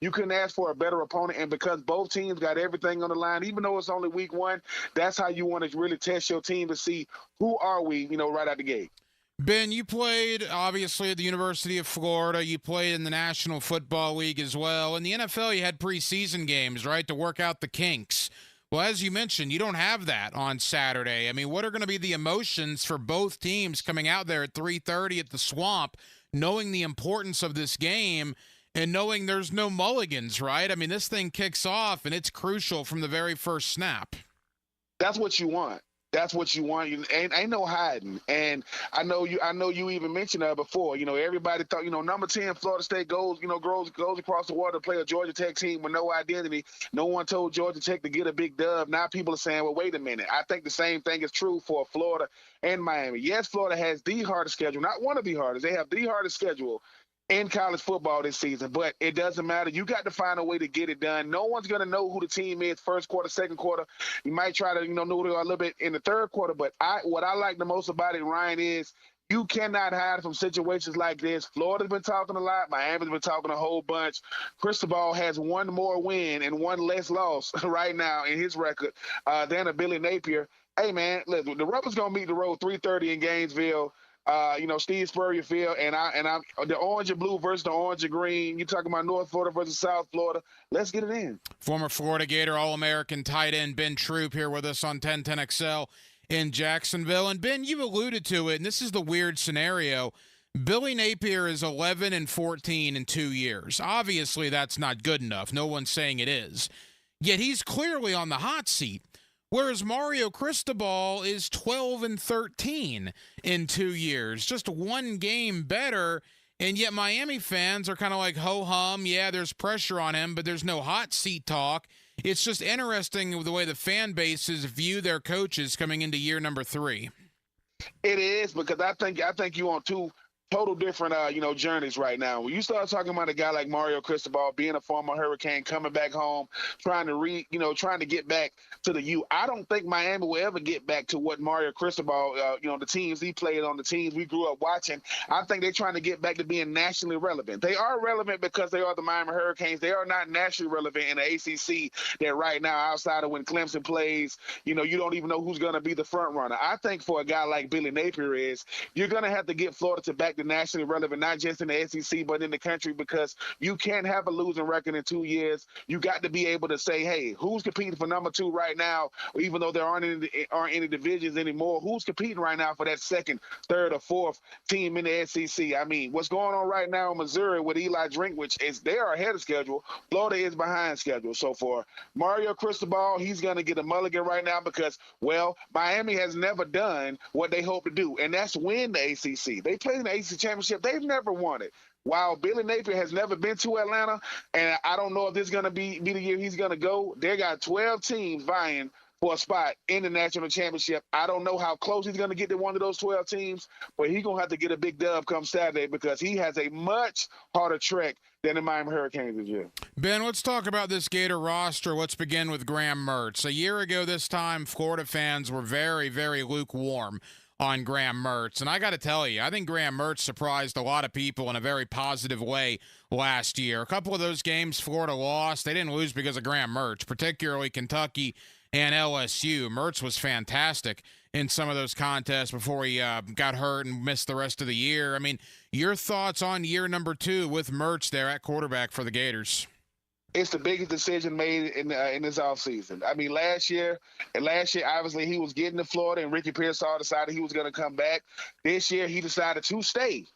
you couldn't ask for a better opponent. And because both teams got everything on the line, even though it's only week one, that's how you want to really test your team to see who are we, right out the gate. Ben, you played, obviously, at the University of Florida. You played in the National Football League as well. In the NFL, you had preseason games, right, to work out the kinks. Well, as you mentioned, you don't have that on Saturday. I mean, what are going to be the emotions for both teams coming out there at 3:30 at the Swamp, knowing the importance of this game and knowing there's no mulligans, right? I mean, this thing kicks off, and it's crucial from the very first snap. That's what you want. That's what you want. Ain't no hiding. And I know you even mentioned that before. Everybody thought, number 10 Florida State goes across the water to play a Georgia Tech team with no identity. No one told Georgia Tech to get a big dub. Now people are saying, well, wait a minute. I think the same thing is true for Florida and Miami. Yes, Florida has the hardest schedule, not one of the hardest. They have the hardest schedule in college football this season, but it doesn't matter. You got to find a way to get it done. No one's going to know who the team is first quarter, second quarter. You might try to, know who they are a little bit in the third quarter, but what I like the most about it, Ryan, is you cannot hide from situations like this. Florida's been talking a lot. Miami's been talking a whole bunch. Cristobal has one more win and one less loss right now in his record than a Billy Napier. Hey, man, listen, the rubber's going to meet the road 3:30 in Gainesville. Steve Spurrier Field, and I'm the orange and blue versus the orange and green. You talking about North Florida versus South Florida? Let's get it in. Former Florida Gator All-American tight end Ben Troop here with us on 1010XL in Jacksonville. And Ben, you alluded to it, and this is the weird scenario. Billy Napier is 11-14 in 2 years. Obviously, that's not good enough. No one's saying it is. Yet he's clearly on the hot seat. Whereas Mario Cristobal is 12-13 in 2 years, just one game better, and yet Miami fans are kind of like, ho-hum, yeah, there's pressure on him, but there's no hot seat talk. It's just interesting the way the fan bases view their coaches coming into year number 3. It is, because I think you on two total different, journeys right now. When you start talking about a guy like Mario Cristobal being a former Hurricane, coming back home, trying to get back to the U. I don't think Miami will ever get back to what Mario Cristobal, the teams he played on, the teams we grew up watching. I think they're trying to get back to being nationally relevant. They are relevant because they are the Miami Hurricanes. They are not nationally relevant in the ACC that right now, outside of when Clemson plays, you don't even know who's going to be the front runner. I think for a guy like Billy Napier you're going to have to get Florida to back to nationally relevant, not just in the SEC, but in the country, because you can't have a losing record in 2 years. You got to be able to say, hey, who's competing for number 2 right now, even though there aren't any divisions anymore? Who's competing right now for that second, third, or fourth team in the SEC? I mean, what's going on right now in Missouri with Eli Drinkwitz is they are ahead of schedule. Florida is behind schedule. So for Mario Cristobal, he's going to get a mulligan right now because, well, Miami has never done what they hope to do, and that's win the ACC. They played in the ACC championship. They've never won it. While Billy Napier has never been to Atlanta, and I don't know if this is going to be the year he's going to go, they got 12 teams vying for a spot in the national championship. I don't know how close he's going to get to one of those 12 teams, but he's going to have to get a big dub come Saturday because he has a much harder trek than the Miami Hurricanes this year. Ben, let's talk about this Gator roster. Let's begin with Graham Mertz. A year ago this time, Florida fans were very, very lukewarm on Graham Mertz. And I got to tell you, I think Graham Mertz surprised a lot of people in a very positive way last year. A couple of those games Florida lost. They didn't lose because of Graham Mertz, particularly Kentucky and LSU. Mertz was fantastic in some of those contests before he got hurt and missed the rest of the year. I mean, your thoughts on year number 2 with Mertz there at quarterback for the Gators? It's the biggest decision made in this offseason. I mean, last year, obviously, he was getting to Florida, and Ricky Pearsall decided he was going to come back. This year, he decided to stay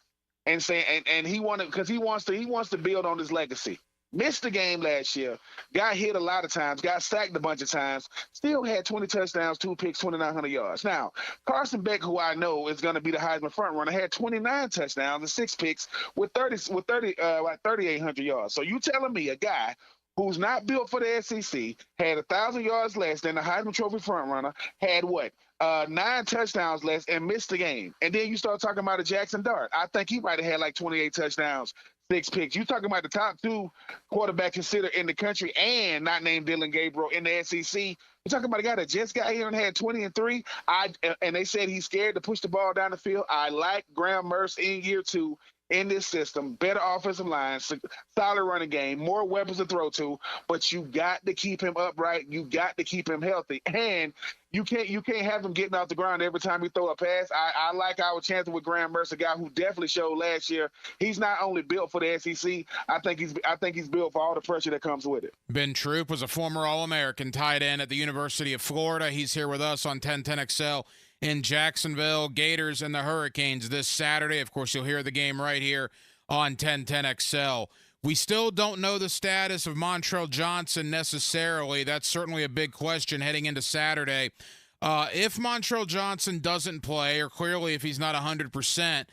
and he wanted, because he wants to build on his legacy. Missed the game last year, got hit a lot of times, got sacked a bunch of times, still had 20 touchdowns, 2 picks, 2,900 yards. Now, Carson Beck, who I know is going to be the Heisman front runner, had 29 touchdowns and 6 picks with 3,800 yards. So you telling me a guy who's not built for the SEC, had 1,000 yards less than the Heisman Trophy front runner, had 9 touchdowns less and missed the game. And then you start talking about a Jackson Dart. I think he might have had like 28 touchdowns, 6 picks. You talking about the top 2 quarterbacks considered in the country and not named Dylan Gabriel in the SEC. You're talking about a guy that just got here and had 20 and 3. And they said he's scared to push the ball down the field. I like Graham Mertz in year 2 in this system, better offensive line, solid running game, more weapons to throw to, but you got to keep him upright. You got to keep him healthy. And you can't have him getting off the ground every time he throw a pass. I like our chances with Graham Mertz, a guy who definitely showed last year. He's not only built for the SEC, I think he's built for all the pressure that comes with it. Ben Troop was a former All-American tight end at the University of Florida. He's here with us on 1010XL in Jacksonville. Gators and the Hurricanes this Saturday. Of course, you'll hear the game right here on 1010XL. We still don't know the status of Montrell Johnson necessarily. That's certainly a big question heading into Saturday. If Montrell Johnson doesn't play, or clearly if he's not 100%,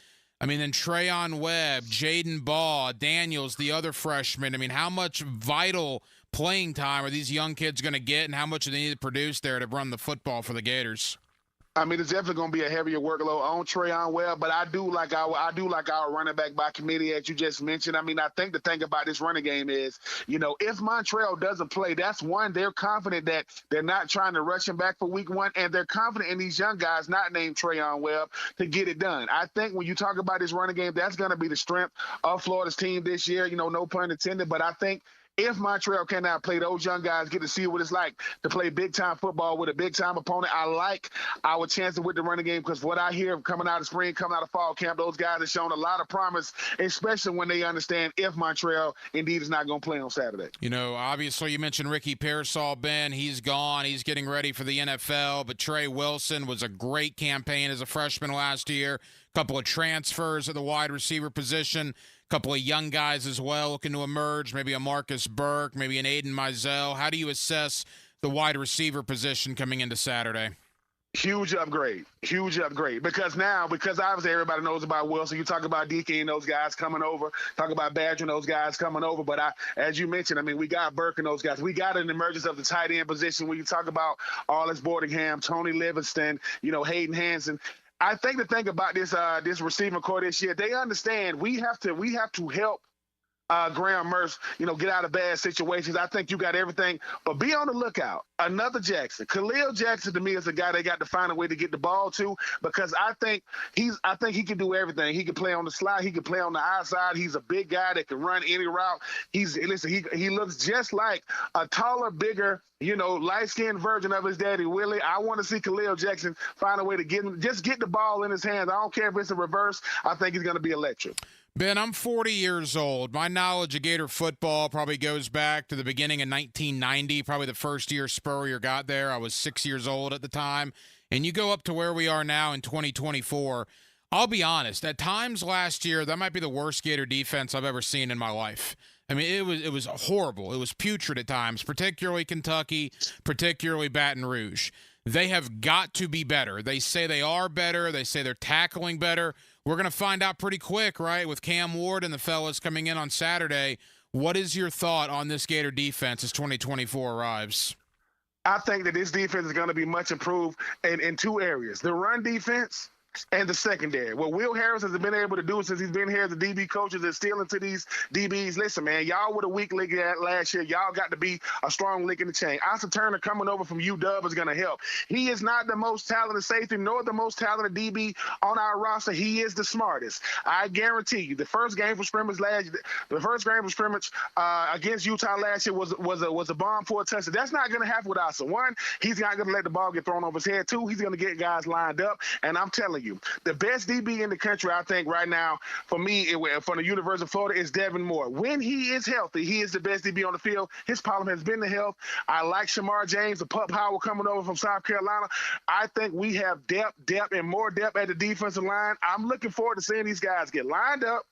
I mean, then Trayon Webb, Jaden Baugh, Daniels, the other freshman, I mean, how much vital playing time are these young kids going to get, and how much do they need to produce there to run the football for the Gators? I mean, it's definitely going to be a heavier workload on Trayon Webb, but I do like our running back by committee, as you just mentioned. I mean, I think the thing about this running game is, if Montrell doesn't play, that's one, they're confident that they're not trying to rush him back for week one, and they're confident in these young guys, not named Trayon Webb, to get it done. I think when you talk about this running game, that's going to be the strength of Florida's team this year, no pun intended, but I think if Montrell cannot play, those young guys get to see what it's like to play big-time football with a big-time opponent. I like our chances with the running game because what I hear coming out of spring, coming out of fall camp, those guys have shown a lot of promise, especially when they understand if Montrell indeed is not going to play on Saturday. Obviously you mentioned Ricky Pearsall, Ben. He's gone. He's getting ready for the NFL, but Trey Wilson was a great campaign as a freshman last year. A couple of transfers at the wide receiver position. Couple of young guys as well looking to emerge, maybe a Marcus Burke, maybe an Aiden Mizell. How do you assess the wide receiver position coming into Saturday? Huge upgrade. Because obviously everybody knows about Wilson. You talk about DK and those guys coming over. Talk about Badger and those guys coming over. But as you mentioned, I mean, we got Burke and those guys. We got an emergence of the tight end position when you talk about Arlis Boardingham, Tony Livingston, Hayden Hansen. I think the thing about this receiving core this year, they understand we have to help Graham Mertz, get out of bad situations. I think you got everything, but be on the lookout. Another Jackson, Khalil Jackson, to me is a guy they got to find a way to get the ball to because I think he can do everything. He can play on the slide, he can play on the outside. He's a big guy that can run any route. He looks just like a taller, bigger, light-skinned version of his daddy Willie. I want to see Khalil Jackson find a way to get the ball in his hands. I don't care if it's a reverse. I think he's going to be electric. Ben, I'm 40 years old. My knowledge of Gator football probably goes back to the beginning of 1990, probably the first year Spurrier got there. I was 6 years old at the time. And you go up to where we are now in 2024. I'll be honest, at times last year, that might be the worst Gator defense I've ever seen in my life. I mean, it was horrible. It was putrid at times, particularly Kentucky, particularly Baton Rouge. They have got to be better. They say they are better. They say they're tackling better. We're going to find out pretty quick, right, with Cam Ward and the fellas coming in on Saturday. What is your thought on this Gator defense as 2024 arrives? I think that this defense is going to be much improved in two areas. The run defense and the secondary. What Will Harris has been able to do since he's been here as a DB coach is instill into these DBs. Listen, man, y'all were the weak link last year. Y'all got to be a strong link in the chain. Asa Turner coming over from UW is going to help. He is not the most talented safety nor the most talented DB on our roster. He is the smartest. I guarantee you, the first game for scrimmage against Utah last year was a bomb for a touchdown. That's not going to happen with Asa. One, he's not going to let the ball get thrown over his head. Two, he's going to get guys lined up. And I'm telling you, the best DB in the country, I think, right now, for me, from the University of Florida, is Devin Moore. When he is healthy, he is the best DB on the field. His problem has been the health. I like Shamar James, the Pup Howard coming over from South Carolina. I think we have depth, and more depth at the defensive line. I'm looking forward to seeing these guys get lined up,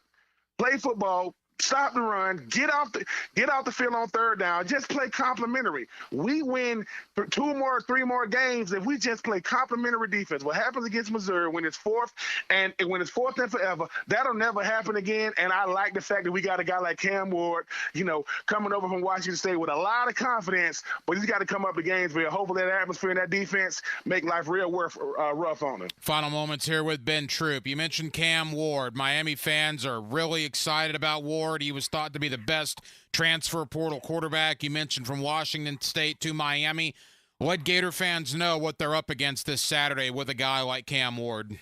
play football, stop the run, get off the field on third down, just play complimentary. We win 3 more games if we just play complimentary defense. What happens against Missouri when it's fourth and forever, that'll never happen again. And I like the fact that we got a guy like Cam Ward, coming over from Washington State with a lot of confidence, but he's got to come up to Gainesville. Hopefully that atmosphere and that defense make life real rough on him. Final moments here with Ben Troop. You mentioned Cam Ward. Miami fans are really excited about Ward. He was thought to be the best transfer portal quarterback. You mentioned from Washington State to Miami. Let Gator fans know what they're up against this Saturday with a guy like Cam Ward.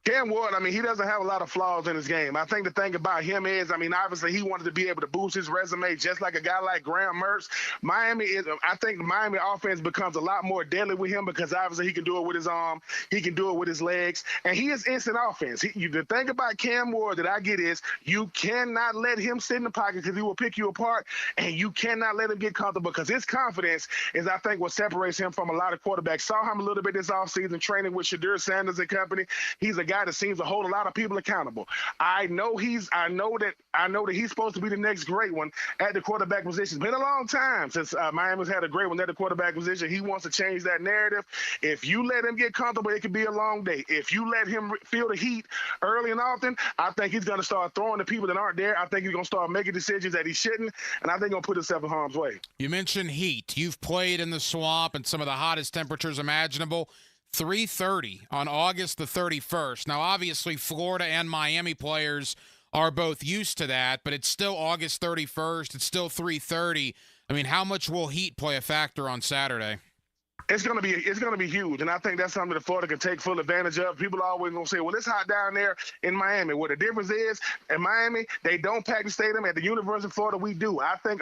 Cam Ward, he doesn't have a lot of flaws in his game. I think the thing about him is, obviously he wanted to be able to boost his resume just like a guy like Graham Mertz. I think the Miami offense becomes a lot more deadly with him because obviously he can do it with his arm, he can do it with his legs, and he is instant offense. The thing about Cam Ward that I get is you cannot let him sit in the pocket because he will pick you apart, and you cannot let him get comfortable because his confidence is, I think, what separates him from a lot of quarterbacks. Saw him a little bit this offseason training with Shadur Sanders and company. He's a guy guy that seems to hold a lot of people accountable. I know that he's supposed to be the next great one at the quarterback position. It's been a long time since Miami's had a great one at the quarterback position. He wants to change that narrative. If you let him get comfortable, it could be a long day. If you let him feel the heat early and often, I think he's going to start throwing the people that aren't there. I think he's going to start making decisions that he shouldn't, and I think he's going to put himself in harm's way. You mentioned heat. You've played in the swamp and some of the hottest temperatures imaginable. 3:30 on August the 31st. Now, obviously, Florida and Miami players are both used to that, but it's still August 31st. It's still 3:30. I mean, how much will heat play a factor on Saturday? It's gonna be huge, and I think that's something that Florida can take full advantage of. People are always gonna say, "Well, it's hot down there in Miami." Well, the difference is, in Miami, they don't pack the stadium. At the University of Florida, we do. I think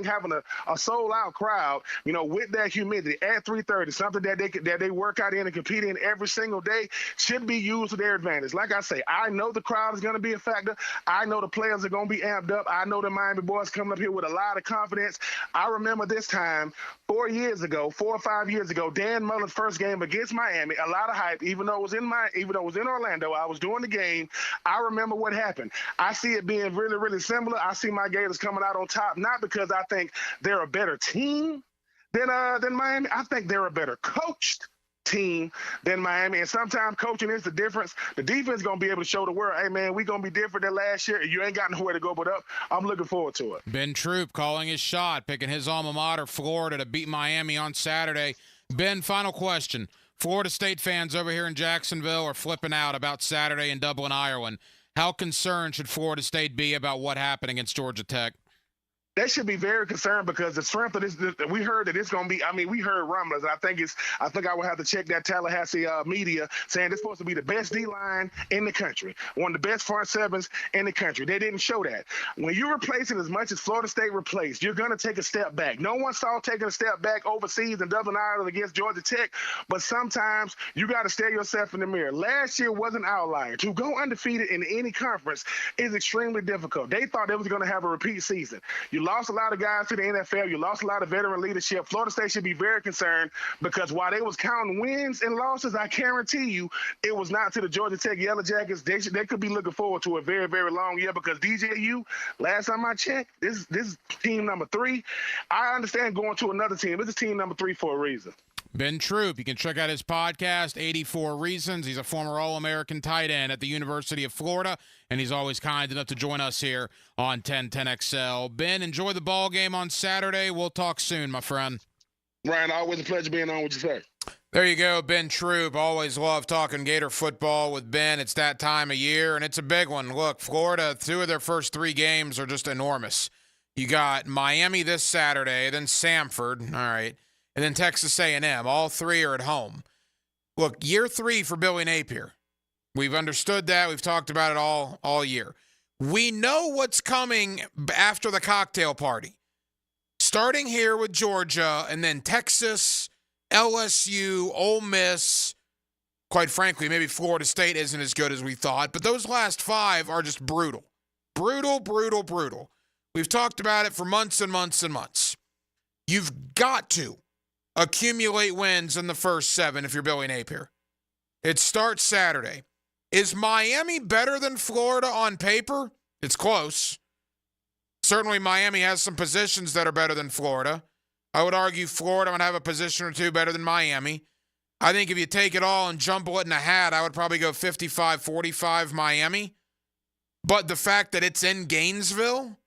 having a sold-out crowd, with that humidity at 3:30, something that they work out in and compete in every single day, should be used to their advantage. Like I say, I know the crowd is gonna be a factor. I know the players are gonna be amped up. I know the Miami boys coming up here with a lot of confidence. I remember this time 4 or 5 years ago, Dan Mullen's first game against Miami, a lot of hype, even though it was in Orlando, I was doing the game. I remember what happened. I see it being really, really similar. I see my Gators coming out on top, not because I think they're a better team than Miami. I think they're a better coached team than Miami, and sometimes coaching is the difference. The defense is going to be able to show the world, hey, man, we're going to be different than last year. You ain't got nowhere to go but up. I'm looking forward to it. Ben Troop calling his shot, picking his alma mater, Florida, to beat Miami on Saturday. Ben, final question. Florida State fans over here in Jacksonville are flipping out about Saturday in Dublin, Ireland. How concerned should Florida State be about what happened against Georgia Tech? They should be very concerned because the strength of this, we heard that it's going to be, we heard rumblings. I think I would have to check that Tallahassee media saying it's supposed to be the best D-line in the country, one of the best front sevens in the country. They didn't show that. When you're replacing as much as Florida State replaced, you're going to take a step back. No one saw taking a step back overseas in Dublin, Ireland against Georgia Tech, but sometimes you got to stare yourself in the mirror. Last year was an outlier. To go undefeated in any conference is extremely difficult. They thought they was going to have a repeat season. You lost a lot of guys to the NFL. You lost a lot of veteran leadership. Florida State should be very concerned because while they was counting wins and losses, I guarantee you it was not to the Georgia Tech Yellow Jackets. They could be looking forward to a very, very long year because DJU, last time I checked, this is team number 3. I understand going to another team. This is team number 3 for a reason. Ben Troop, you can check out his podcast, 84 Reasons. He's a former All-American tight end at the University of Florida, and he's always kind enough to join us here on 1010XL. Ben, enjoy the ball game on Saturday. We'll talk soon, my friend. Ryan, always a pleasure being on with you, sir. There you go, Ben Troop. Always love talking Gator football with Ben. It's that time of year, and it's a big one. Look, Florida, 2 of their first 3 games are just enormous. You got Miami this Saturday, then Samford, all right, and then Texas A&M. All 3 are at home. Look, year 3 for Billy Napier. We've understood that. We've talked about it all year. We know what's coming after the cocktail party. Starting here with Georgia and then Texas, LSU, Ole Miss. Quite frankly, maybe Florida State isn't as good as we thought, but those last 5 are just brutal. Brutal, brutal, brutal. We've talked about it for months and months and months. You've got to accumulate wins in the first 7 if you're Billy Napier. It starts Saturday. Is Miami better than Florida on paper? It's close. Certainly Miami has some positions that are better than Florida. I would argue Florida would have a position or 2 better than Miami. I think if you take it all and jumble it in a hat, I would probably go 55-45 Miami. But the fact that it's in Gainesville,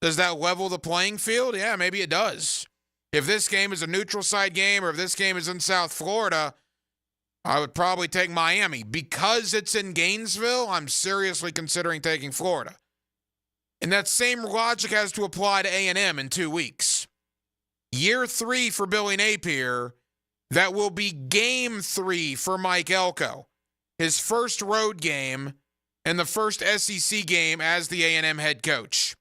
does that level the playing field? Yeah, maybe it does. If this game is a neutral site game or if this game is in South Florida, I would probably take Miami. Because it's in Gainesville, I'm seriously considering taking Florida. And that same logic has to apply to A&M in 2 weeks. Year 3 for Billy Napier, that will be game 3 for Mike Elko. His first road game and the first SEC game as the A&M head coach.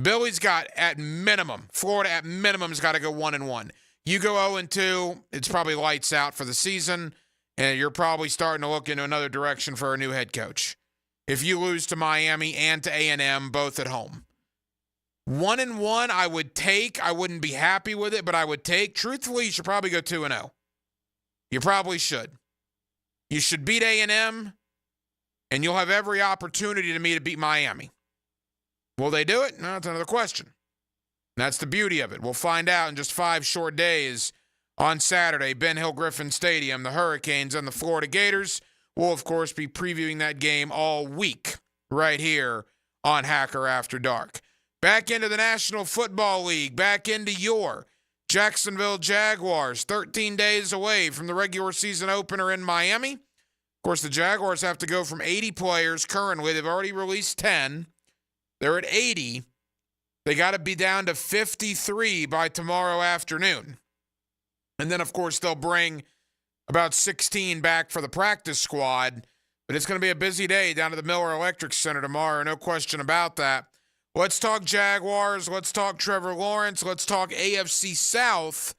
Billy's got, at minimum, Florida at minimum has got to go 1-1. You go 0-2, it's probably lights out for the season, and you're probably starting to look in another direction for a new head coach. If you lose to Miami and to A&M, both at home. 1-1 I would take. I wouldn't be happy with it, but I would take. Truthfully, you should probably go 2-0. You probably should. You should beat A&M, and you'll have every opportunity to beat Miami. Will they do it? No, that's another question. That's the beauty of it. We'll find out in just 5 short days on Saturday, Ben Hill Griffin Stadium, the Hurricanes and the Florida Gators. We'll, of course, be previewing that game all week right here on Hacker After Dark. Back into the National Football League, back into your Jacksonville Jaguars, 13 days away from the regular season opener in Miami. Of course, the Jaguars have to go from 80 players currently. They've already released 10. They're at 80. They got to be down to 53 by tomorrow afternoon. And then, of course, they'll bring about 16 back for the practice squad. But it's going to be a busy day down at the Miller Electric Center tomorrow, no question about that. Let's talk Jaguars. Let's talk Trevor Lawrence. Let's talk AFC South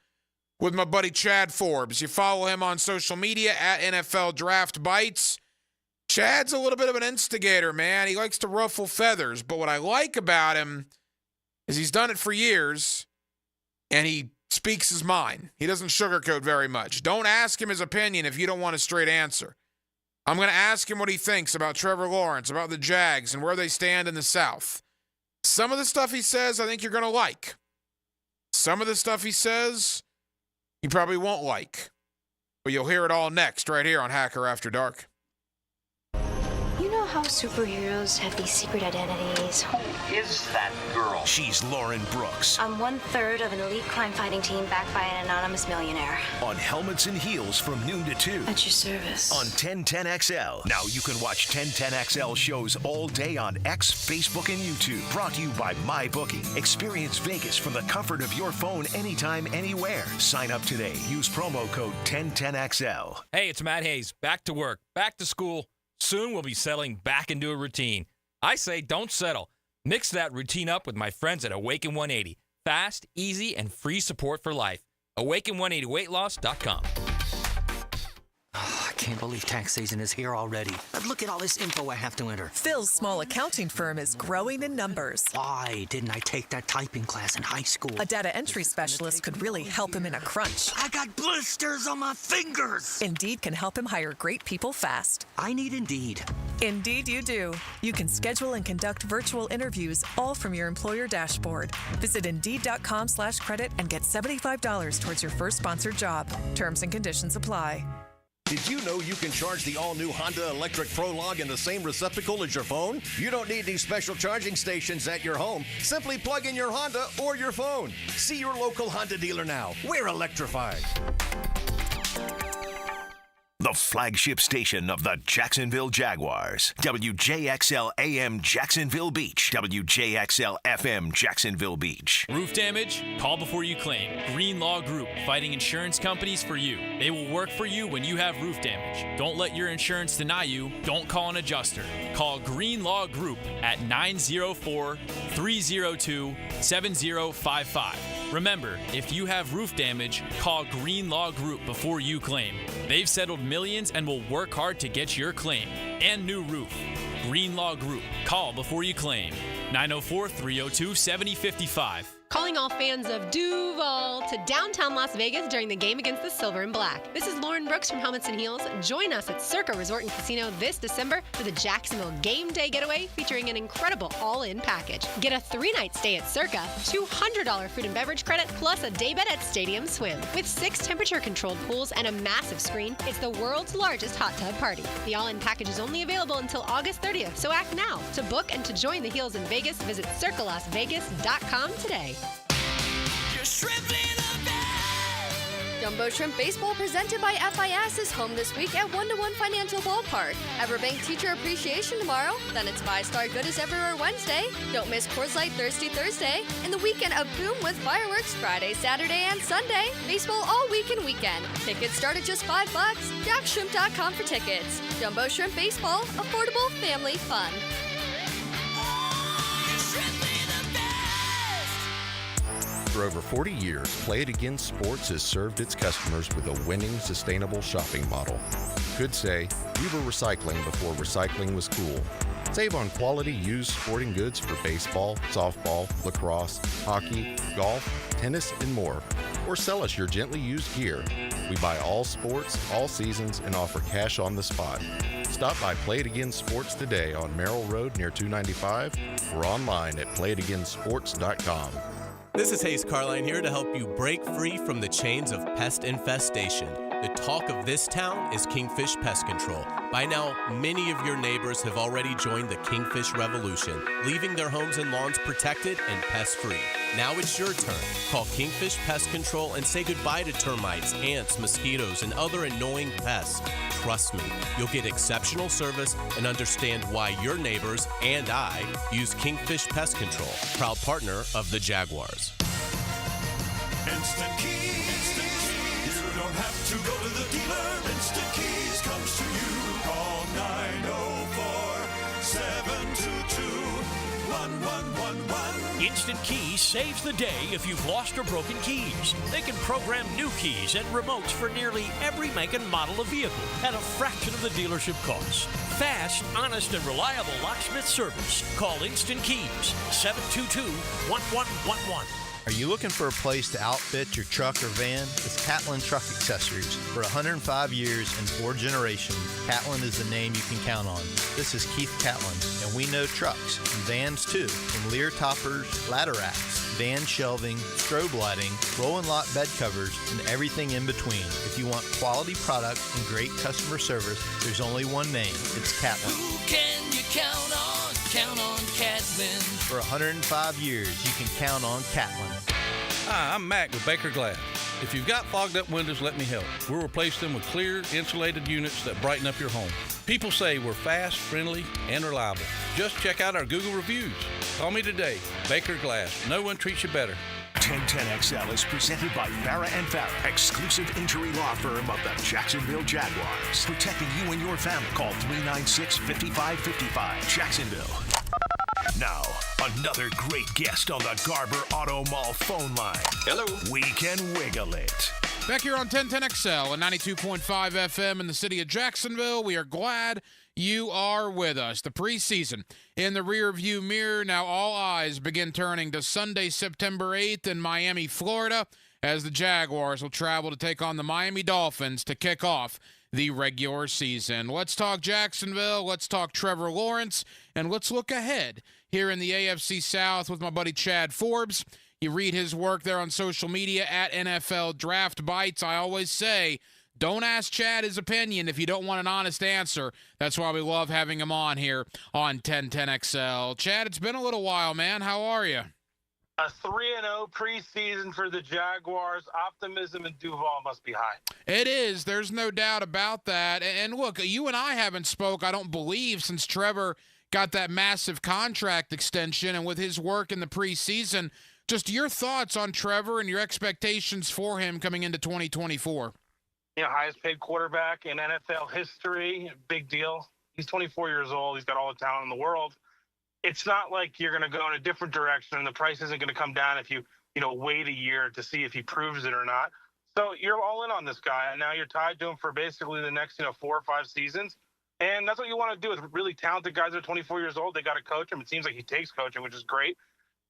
with my buddy Chad Forbes. You follow him on social media at NFL Draft Bites. Chad's a little bit of an instigator, man. He likes to ruffle feathers. But what I like about him is he's done it for years, and he speaks his mind. He doesn't sugarcoat very much. Don't ask him his opinion if you don't want a straight answer. I'm going to ask him what he thinks about Trevor Lawrence, about the Jags, and where they stand in the South. Some of the stuff he says, I think you're going to like. Some of the stuff he says, you probably won't like. But you'll hear it all next, right here on Hacker After Dark. You know how superheroes have these secret identities? Who is that girl? She's Lauren Brooks. I'm 1/3 of an elite crime fighting team backed by an anonymous millionaire. On Helmets and Heels from noon to 2. At your service. On 1010XL. Now you can watch 1010XL shows all day on X, Facebook, and YouTube. Brought to you by MyBookie. Experience Vegas from the comfort of your phone anytime, anywhere. Sign up today. Use promo code 1010XL. Hey, it's Matt Hayes. Back to work. Back to school. Soon we'll be settling back into a routine. I say don't settle. Mix that routine up with my friends at Awaken 180. Fast, easy, and free support for life. Awaken180weightloss.com. Oh, I can't believe tax season is here already. But look at all this info I have to enter. Phil's small accounting firm is growing in numbers. Why didn't I take that typing class in high school? A data entry specialist could really help him in a crunch. I got blisters on my fingers. Indeed can help him hire great people fast. I need Indeed. Indeed you do. You can schedule and conduct virtual interviews all from your employer dashboard. Visit Indeed.com/credit and get $75 towards your first sponsored job. Terms and conditions apply. Did you know you can charge the all-new Honda Electric Prologue in the same receptacle as your phone? You don't need any special charging stations at your home. Simply plug in your Honda or your phone. See your local Honda dealer now. We're electrified. The flagship station of the Jacksonville Jaguars. WJXL AM Jacksonville Beach. WJXL FM Jacksonville Beach. Roof damage? Call before you claim. Greenlaw Group, fighting insurance companies for you. They will work for you when you have roof damage. Don't let your insurance deny you. Don't call an adjuster. Call Greenlaw Group at 904-302-7055. Remember, if you have roof damage, call Greenlaw Group before you claim. They've settled millions and will work hard to get your claim and new roof. Greenlaw Group. Call before you claim. 904-302-7055. Calling all fans of Duval to downtown Las Vegas during the game against the Silver and Black. This is Lauren Brooks from Helmets and Heels. Join us at Circa Resort and Casino this December for the Jacksonville Game Day Getaway featuring an incredible all-in package. Get a 3-night stay at Circa, $200 food and beverage credit, plus a day bed at Stadium Swim. With 6 temperature-controlled pools and a massive screen, it's the world's largest hot tub party. The all-in package is only available until August 30th, so act now. To book and to join the Heels in Vegas, visit circalasvegas.com today. Jumbo Shrimp Baseball presented by FIS is home this week at 1-to-1 Financial Ballpark. Everbank Teacher Appreciation tomorrow. Then it's 5-Star Good is Everywhere Wednesday. Don't miss Coors Light Thirsty Thursday. And the weekend of Boom with fireworks Friday, Saturday, and Sunday. Baseball all week and weekend. Tickets start at just $5. JackShrimp.com for tickets. Jumbo Shrimp Baseball. Affordable family fun. For over 40 years, Play It Again Sports has served its customers with a winning, sustainable shopping model. Could say, we were recycling before recycling was cool. Save on quality used sporting goods for baseball, softball, lacrosse, hockey, golf, tennis, and more. or sell us your gently used gear. We buy all sports, all seasons, and offer cash on the spot. Stop by Play It Again Sports today on Merrill Road near 295 or online at playitagainsports.com. This is Hayes Carline here to help you break free from the chains of pest infestation. The talk of this town is Kingfish Pest Control. By now, many of your neighbors have already joined the Kingfish Revolution, leaving their homes and lawns protected and pest-free. Now it's your turn. Call Kingfish Pest Control and say goodbye to termites, ants, mosquitoes, and other annoying pests. Trust me, you'll get exceptional service and understand why your neighbors and I use Kingfish Pest Control, proud partner of the Jaguars. Instant Keys. You don't have to go to the dealer. Instant Keys comes to you. Call 904-722-1111. Instant Keys saves the day if you've lost or broken keys. They can program new keys and remotes for nearly every make and model of vehicle at a fraction of the dealership cost. Fast, honest, and reliable locksmith service. Call Instant Keys, 722-1111. Are you looking for a place to outfit your truck or van? It's Catlin Truck Accessories. For 105 years and 4 generations, Catlin is the name you can count on. This is Keith Catlin, and we know trucks and vans too, from Lear toppers, ladder racks, van shelving, strobe lighting, roll and lock bed covers, and everything in between. If you want quality product and great customer service, there's only one name. It's Catlin. Who can you count on? Count on Catlin. For 105 years, you can count on Catlin. Hi, I'm Mac with Baker Glass. If you've got fogged up windows, let me help. We'll replace them with clear, insulated units that brighten up your home. People say we're fast, friendly, and reliable. Just check out our Google reviews. Call me today. Baker Glass. No one treats you better. 1010XL is presented by Farrah & Farrah, exclusive injury law firm of the Jacksonville Jaguars. Protecting you and your family. Call 396-5555. Jacksonville. Now, another great guest on the Garber Auto Mall phone line. Hello. We can wiggle it. Back here on 1010XL and 92.5 FM in the city of Jacksonville. We are glad you are with us. The preseason in the rearview mirror. Now all eyes begin turning to Sunday, September 8th in Miami, Florida, as the Jaguars will travel to take on the Miami Dolphins to kick off the regular season. Let's talk Jacksonville. Let's talk Trevor Lawrence. And let's look ahead here in the AFC South with my buddy Chad Forbes. You read his work there on social media at NFL Draft Bites. I always say, don't ask Chad his opinion if you don't want an honest answer. That's why we love having him on here on 1010XL. Chad, it's been a little while, man. How are you? A 3-0 preseason for the Jaguars. Optimism in Duval must be high. It is. There's no doubt about that. And look, you and I haven't spoke, I don't believe, since Trevor got that massive contract extension. And with his work in the preseason, just your thoughts on Trevor and your expectations for him coming into 2024. Highest paid quarterback in NFL history. Big deal. He's 24 years old. He's got all the talent in the world. It's not like you're going to go in a different direction and the price isn't going to come down if you wait a year to see if he proves it or not. So you're all in on this guy, and now you're tied to him for basically the next 4 or 5 seasons. And that's what you want to do with really talented guys that are 24 years old. They got to coach him. It seems like he takes coaching, which is great.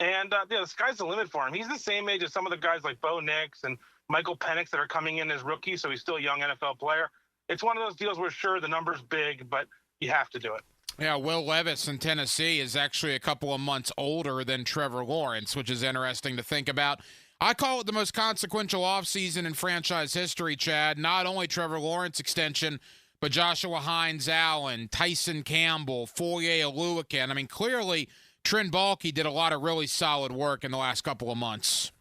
And the sky's the limit for him. He's the same age as some of the guys like Bo Nix and Michael Penix that are coming in as rookies, so he's still a young NFL player. It's one of those deals where, sure, the number's big, but you have to do it. Yeah, Will Levis in Tennessee is actually a couple of months older than Trevor Lawrence, which is interesting to think about. I call it the most consequential offseason in franchise history, Chad. Not only Trevor Lawrence extension, but Joshua Hines-Allen, Tyson Campbell, Foye Oluokun. I mean, clearly Trent Baalke did a lot of really solid work in the last couple of months.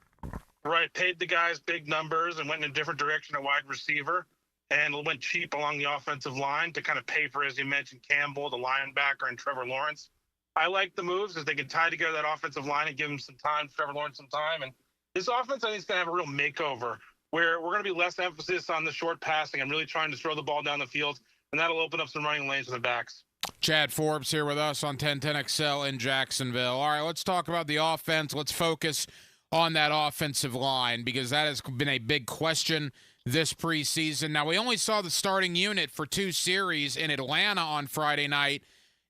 Right, paid the guys big numbers and went in a different direction at wide receiver. And went cheap along the offensive line to kind of pay for, as you mentioned, Campbell, the linebacker, and Trevor Lawrence. I like the moves because they can tie together that offensive line and give him some time, Trevor Lawrence some time. And this offense, I think, is going to have a real makeover where we're going to be less emphasis on the short passing and really trying to throw the ball down the field, and that'll open up some running lanes for the backs. Chad Forbes here with us on 1010XL in Jacksonville. All right, let's talk about the offense. Let's focus on that offensive line because that has been a big question this preseason. Now, we only saw the starting unit for 2 series in Atlanta on Friday night,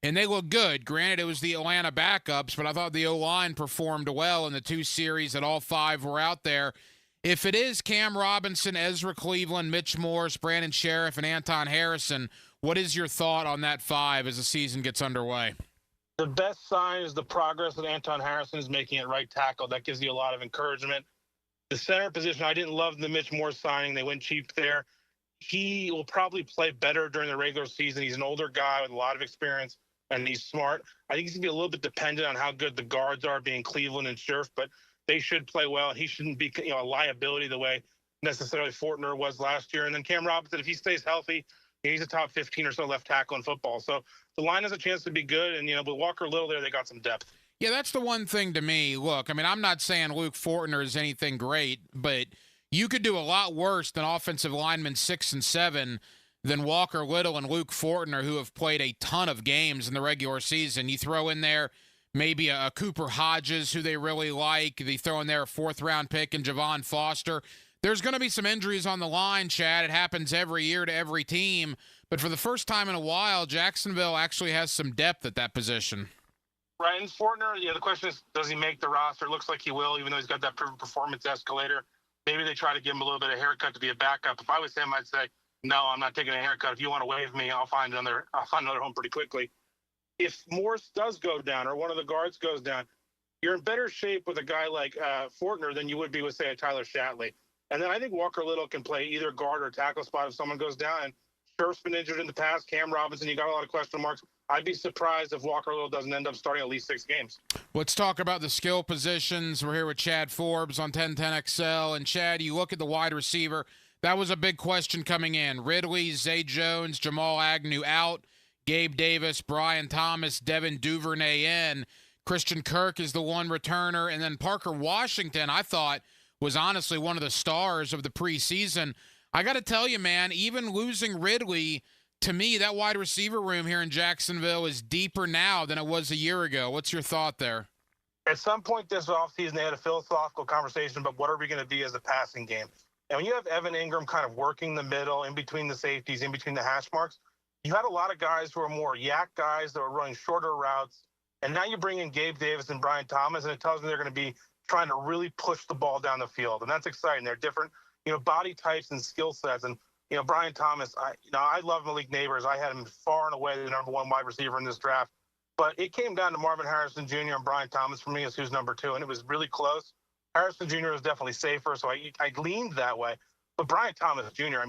and they look good. Granted, it was the Atlanta backups, but I thought the O-line performed well in the 2 series that all 5 were out there. If it is Cam Robinson, Ezra Cleveland, Mitch Morse, Brandon Sheriff, and Anton Harrison, what is your thought on that 5 as the season gets underway? The best sign is the progress that Anton Harrison is making at right tackle. That gives you a lot of encouragement. The center position, I didn't love the Mitch Morse signing. They went cheap there. He will probably play better during the regular season. He's an older guy with a lot of experience, and he's smart. I think he's going to be a little bit dependent on how good the guards are, being Cleveland and Scherf, but they should play well. He shouldn't be a liability the way necessarily Fortner was last year. And then Cam Robinson, if he stays healthy, he's a top 15 or so left tackle in football. So the line has a chance to be good. And, with Walker Little there, they got some depth. Yeah, that's the one thing to me. Look, I mean, I'm not saying Luke Fortner is anything great, but you could do a lot worse than offensive linemen 6 and 7 than Walker Little and Luke Fortner, who have played a ton of games in the regular season. You throw in there maybe a Cooper Hodges, who they really like. They throw in there a 4th-round pick and Javon Foster. There's going to be some injuries on the line, Chad. It happens every year to every team. But for the first time in a while, Jacksonville actually has some depth at that position. Right, and Fortner, the question is, does he make the roster? It looks like he will, even though he's got that proven performance escalator. Maybe they try to give him a little bit of haircut to be a backup. If I was him, I'd say, no, I'm not taking a haircut. If you want to waive me, I'll find another home pretty quickly. If Morse does go down or one of the guards goes down, you're in better shape with a guy like Fortner than you would be with, say, a Tyler Shatley. And then I think Walker Little can play either guard or tackle spot if someone goes down. And Scherf's been injured in the past. Cam Robinson, you got a lot of question marks. I'd be surprised if Walker Little doesn't end up starting at least 6 games. Let's talk about the skill positions. We're here with Chad Forbes on 1010XL. And, Chad, you look at the wide receiver. That was a big question coming in. Ridley, Zay Jones, Jamal Agnew out. Gabe Davis, Brian Thomas, Devin Duvernay in. Christian Kirk is the one returner. And then Parker Washington, I thought, was honestly one of the stars of the preseason. I got to tell you, man, even losing Ridley, to me, that wide receiver room here in Jacksonville is deeper now than it was a year ago. What's your thought there? At some point this offseason, they had a philosophical conversation about what are we going to be as a passing game. And when you have Evan Ingram kind of working the middle, in between the safeties, in between the hash marks, you had a lot of guys who are more yak guys that were running shorter routes. And now you bring in Gabe Davis and Brian Thomas, and it tells me they're going to be trying to really push the ball down the field. And that's exciting. They're different, body types and skill sets. And, Brian Thomas, I love Malik Neighbors. I had him far and away the number 1 wide receiver in this draft. But it came down to Marvin Harrison Jr. and Brian Thomas for me as who's number 2. And it was really close. Harrison Jr. was definitely safer, so I leaned that way. But Brian Thomas Jr.,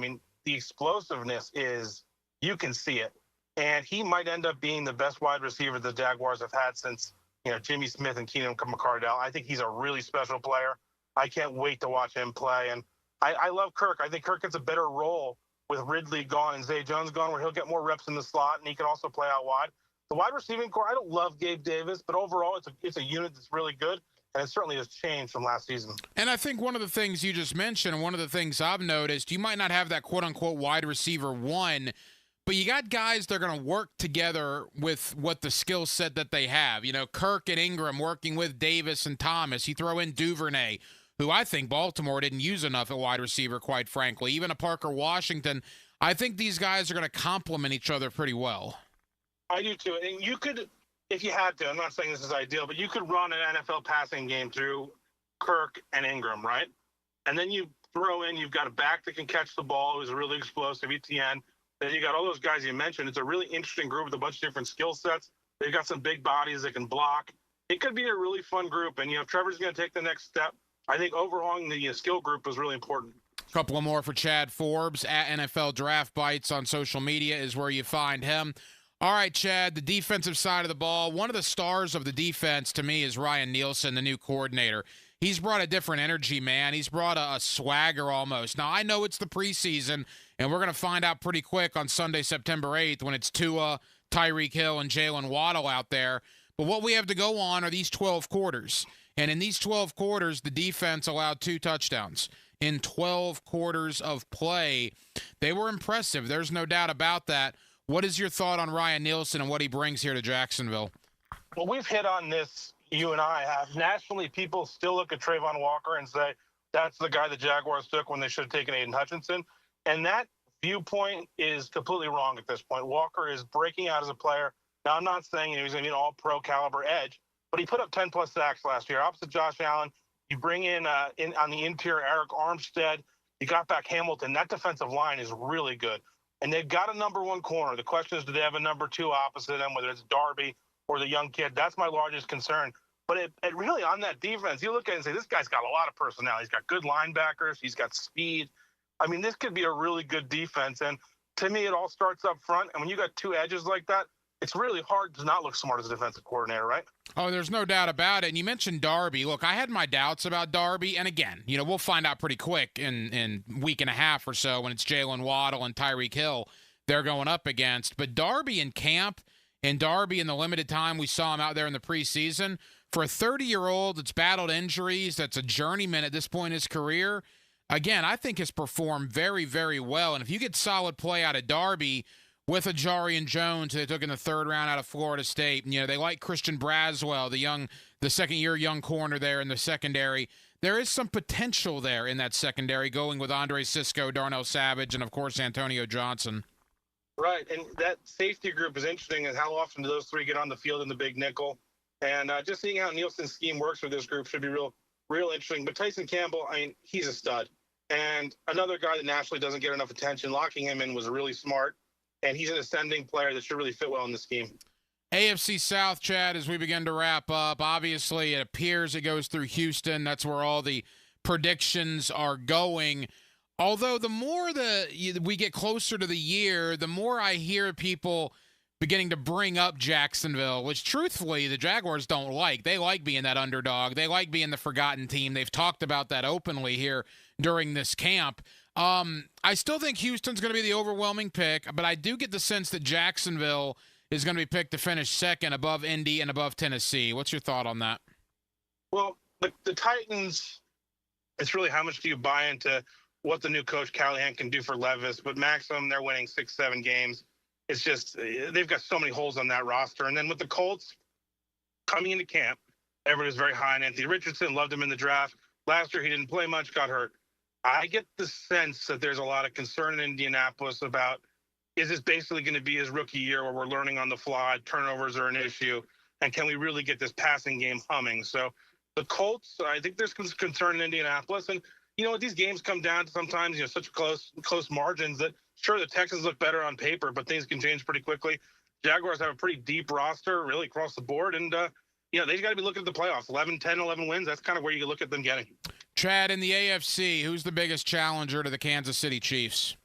the explosiveness is, you can see it. And he might end up being the best wide receiver the Jaguars have had since, Jimmy Smith and Keenan McCardell. I think he's a really special player. I can't wait to watch him play. And I love Kirk. I think Kirk gets a better role with Ridley gone and Zay Jones gone, where he'll get more reps in the slot, and he can also play out wide. The wide receiving core, I don't love Gabe Davis, but overall it's a unit that's really good, and it certainly has changed from last season. And I think one of the things you just mentioned, and one of the things I've noticed, you might not have that quote-unquote wide receiver 1, but you got guys that are going to work together with what the skill set that they have. Kirk and Ingram working with Davis and Thomas. You throw in Duvernay, who I think Baltimore didn't use enough at wide receiver, quite frankly. Even a Parker Washington. I think these guys are going to complement each other pretty well. I do too. And you could, if you had to, I'm not saying this is ideal, but you could run an NFL passing game through Kirk and Ingram, right? And then you throw in, you've got a back that can catch the ball, who's a really explosive ETN. Then you got all those guys you mentioned. It's a really interesting group with a bunch of different skill sets. They've got some big bodies that can block. It could be a really fun group. And, if Trevor's going to take the next step, I think overhauling the skill group was really important. A couple of more for Chad Forbes at NFL Draft Bites on social media is where you find him. All right, Chad, the defensive side of the ball. One of the stars of the defense to me is Ryan Nielsen, the new coordinator. He's brought a different energy, man. He's brought a swagger almost. Now, I know it's the preseason, and we're going to find out pretty quick on Sunday, September 8th, when it's Tua, Tyreek Hill, and Jalen Waddle out there. But what we have to go on are these 12 quarters. And in these 12 quarters, the defense allowed 2 touchdowns. In 12 quarters of play, they were impressive. There's no doubt about that. What is your thought on Ryan Nielsen and what he brings here to Jacksonville? Well, we've hit on this, you and I have. Nationally, people still look at Trayvon Walker and say, that's the guy the Jaguars took when they should have taken Aiden Hutchinson. And that viewpoint is completely wrong at this point. Walker is breaking out as a player. Now, I'm not saying he's going to be an all-pro caliber edge, but he put up 10-plus sacks last year. Opposite Josh Allen, You bring in on the interior Eric Armstead. You got back Hamilton. That defensive line is really good. And they've got a number one corner. The question is, do they have a number two opposite them, whether it's Darby or the young kid? That's my largest concern. But it really, on that defense, you look at it and say, this guy's got a lot of personality. He's got good linebackers. He's got speed. I mean, this could be a really good defense. And to me, it all starts up front. And when you got two edges like that, it's really hard to not look smart as a defensive coordinator, right? Oh, there's no doubt about it. And you mentioned Darby. Look, I had my doubts about Darby. And again, we'll find out pretty quick in week and a half or so when it's Jalen Waddle and Tyreek Hill they're going up against. But Darby in camp and Darby in the limited time we saw him out there in the preseason, for a 30-year-old that's battled injuries, that's a journeyman at this point in his career, again, I think has performed very, very well. And if you get solid play out of Darby with a Jarian Jones who they took in the third round out of Florida State, they like Christian Braswell, the second-year young corner there in the secondary. There is some potential there in that secondary going with Andre Sisco, Darnell Savage, and, of course, Antonio Johnson. Right, and that safety group is interesting, and how often do those three get on the field in the big nickel? And just seeing how Nielsen's scheme works with this group should be real interesting. But Tyson Campbell, he's a stud. And another guy that nationally doesn't get enough attention, locking him in was really smart. And he's an ascending player that should really fit well in the scheme. AFC South, Chad, as we begin to wrap up, obviously it appears it goes through Houston. That's where all the predictions are going. Although the more we get closer to the year, the more I hear people beginning to bring up Jacksonville, which truthfully the Jaguars don't like. They like being that underdog. They like being the forgotten team. They've talked about that openly here during this camp. I still think Houston's going to be the overwhelming pick, but I do get the sense that Jacksonville is going to be picked to finish second above Indy and above Tennessee. What's your thought on that? Well, the Titans, it's really how much do you buy into what the new coach Callahan can do for Levis, but maximum they're winning 6-7 games. It's just they've got so many holes on that roster. And then with the Colts coming into camp, everybody was very high on Anthony Richardson, loved him in the draft. Last year he didn't play much, got hurt. I get the sense that there's a lot of concern in Indianapolis about, is this basically going to be his rookie year where we're learning on the fly, turnovers are an issue, and can we really get this passing game humming? So the Colts, I think there's concern in Indianapolis. And these games come down to sometimes, such close margins that, sure, the Texans look better on paper, but things can change pretty quickly. Jaguars have a pretty deep roster, really across the board, and, they've got to be looking at the playoffs. 11 wins, that's kind of where you look at them getting. Chad, in the AFC, who's the biggest challenger to the Kansas City Chiefs?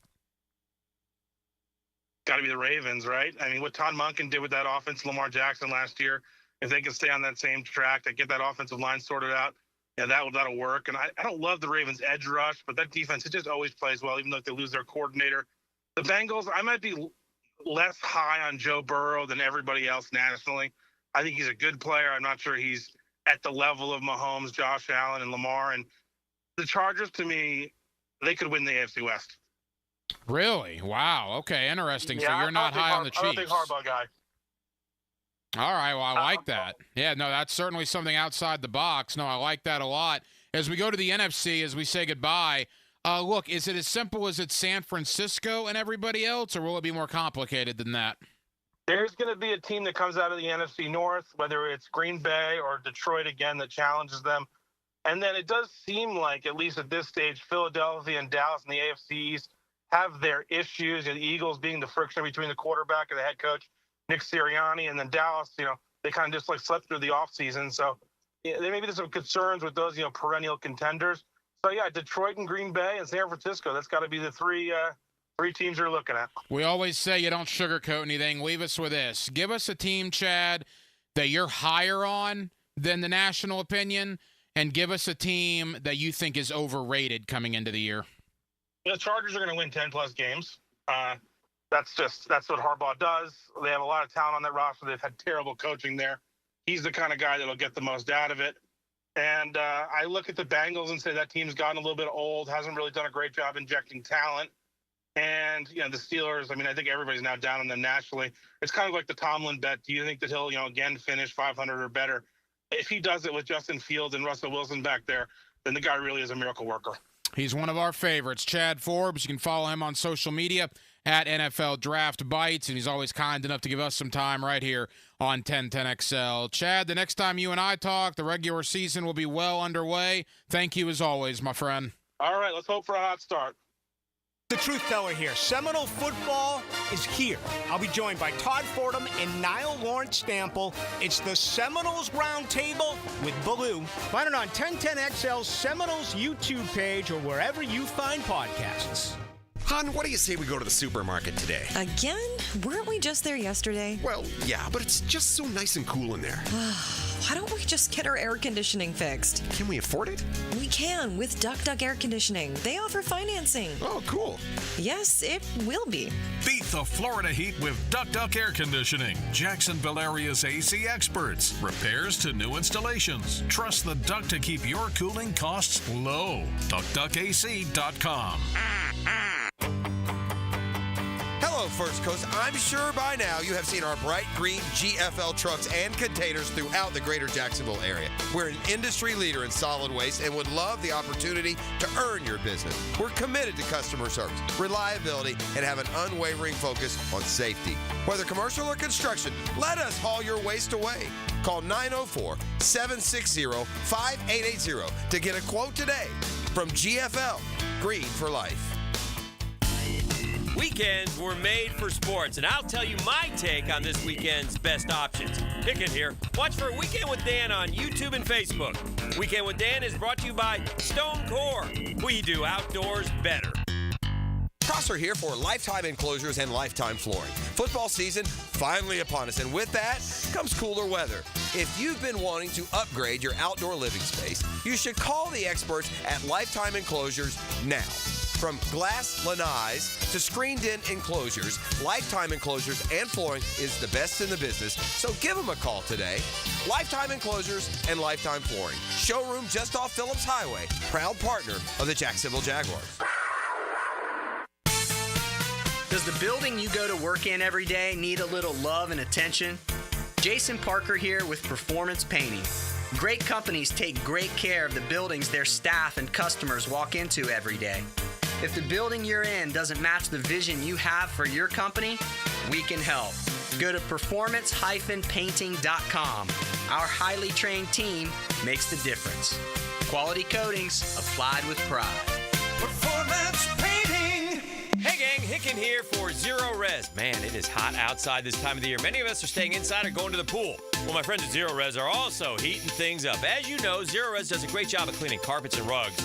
Got to be the Ravens, right? What Todd Monken did with that offense, Lamar Jackson last year, if they can stay on that same track, to get that offensive line sorted out, that'll work. And I don't love the Ravens' edge rush, but that defense, it just always plays well, even though if they lose their coordinator. The Bengals, I might be less high on Joe Burrow than everybody else nationally. I think he's a good player. I'm not sure he's at the level of Mahomes, Josh Allen, and Lamar. And the Chargers, to me, they could win the AFC West. Really? Wow. Okay, interesting. Yeah, so you're not high on the Chiefs. I'm a big Harbaugh guy. All right, well, I like that. Yeah, no, that's certainly something outside the box. No, I like that a lot. As we go to the NFC, as we say goodbye, look, is it as simple as it's San Francisco and everybody else, or will it be more complicated than that? There's going to be a team that comes out of the NFC North, whether it's Green Bay or Detroit again, that challenges them. And then it does seem like, at least at this stage, Philadelphia and Dallas and the AFC East have their issues, the Eagles being the friction between the quarterback and the head coach, Nick Sirianni, and then Dallas, they kind of just slept through the offseason. So there may be some concerns with those, perennial contenders. So, yeah, Detroit and Green Bay and San Francisco, that's got to be the three teams you're looking at. We always say you don't sugarcoat anything. Leave us with this. Give us a team, Chad, that you're higher on than the national opinion, and give us a team that you think is overrated coming into the year. The Chargers are going to win 10-plus games. That's what Harbaugh does. They have a lot of talent on that roster. They've had terrible coaching there. He's the kind of guy that'll get the most out of it. And I look at the Bengals and say that team's gotten a little bit old, hasn't really done a great job injecting talent. And, the Steelers, I think everybody's now down on them nationally. It's kind of like the Tomlin bet. Do you think that he'll, again, finish 500 or better? If he does it with Justin Fields and Russell Wilson back there, then the guy really is a miracle worker. He's one of our favorites, Chad Forbes. You can follow him on social media at NFL Draft Bites, and he's always kind enough to give us some time right here on 1010XL. Chad, the next time you and I talk, the regular season will be well underway. Thank you as always, my friend. All right, let's hope for a hot start. The Truth Teller here. Seminole football is here. I'll be joined by Todd Fordham and Niall Lawrence Stample. It's the Seminoles Roundtable with Baloo. Find it on 1010XL's Seminoles YouTube page or wherever you find podcasts. Hon, what do you say we go to the supermarket today? Again? Weren't we just there yesterday? Well, yeah, but it's just so nice and cool in there. Why don't we just get our air conditioning fixed? Can we afford it? We can with Duck Air Conditioning. They offer financing. Oh, cool. Yes, it will be. Beat the Florida heat with Duck Air Conditioning. Jacksonville area's AC experts. Repairs to new installations. Trust the Duck to keep your cooling costs low. DuckDuckAC.com. Hello, First Coast. I'm sure by now you have seen our bright green GFL trucks and containers throughout the greater Jacksonville area. We're an industry leader in solid waste and would love the opportunity to earn your business. We're committed to customer service, reliability, and have an unwavering focus on safety. Whether commercial or construction, let us haul your waste away. Call 904-760-5880 to get a quote today from GFL, Green for Life. Weekends were made for sports, and I'll tell you my take on this weekend's best options. Pickett here. Watch for Weekend with Dan on YouTube and Facebook. Weekend with Dan is brought to you by Stone Core. We do outdoors better. Prosser here for Lifetime Enclosures and Lifetime Flooring. Football season finally upon us, and with that comes cooler weather. If you've been wanting to upgrade your outdoor living space, you should call the experts at Lifetime Enclosures now. From glass lanais to screened-in enclosures, Lifetime Enclosures and Flooring is the best in the business, so give them a call today. Lifetime Enclosures and Lifetime Flooring. Showroom just off Phillips Highway. Proud partner of the Jacksonville Jaguars. Does the building you go to work in every day need a little love and attention? Jason Parker here with Performance Painting. Great companies take great care of the buildings their staff and customers walk into every day. If the building you're in doesn't match the vision you have for your company, we can help. Go to performance-painting.com. Our highly trained team makes the difference. Quality coatings applied with pride. Performance Painting! Hey gang, Hicken here for Zero Res. Man, it is hot outside this time of the year. Many of us are staying inside or going to the pool. Well, my friends at Zero Res are also heating things up. As you know, Zero Res does a great job of cleaning carpets and rugs.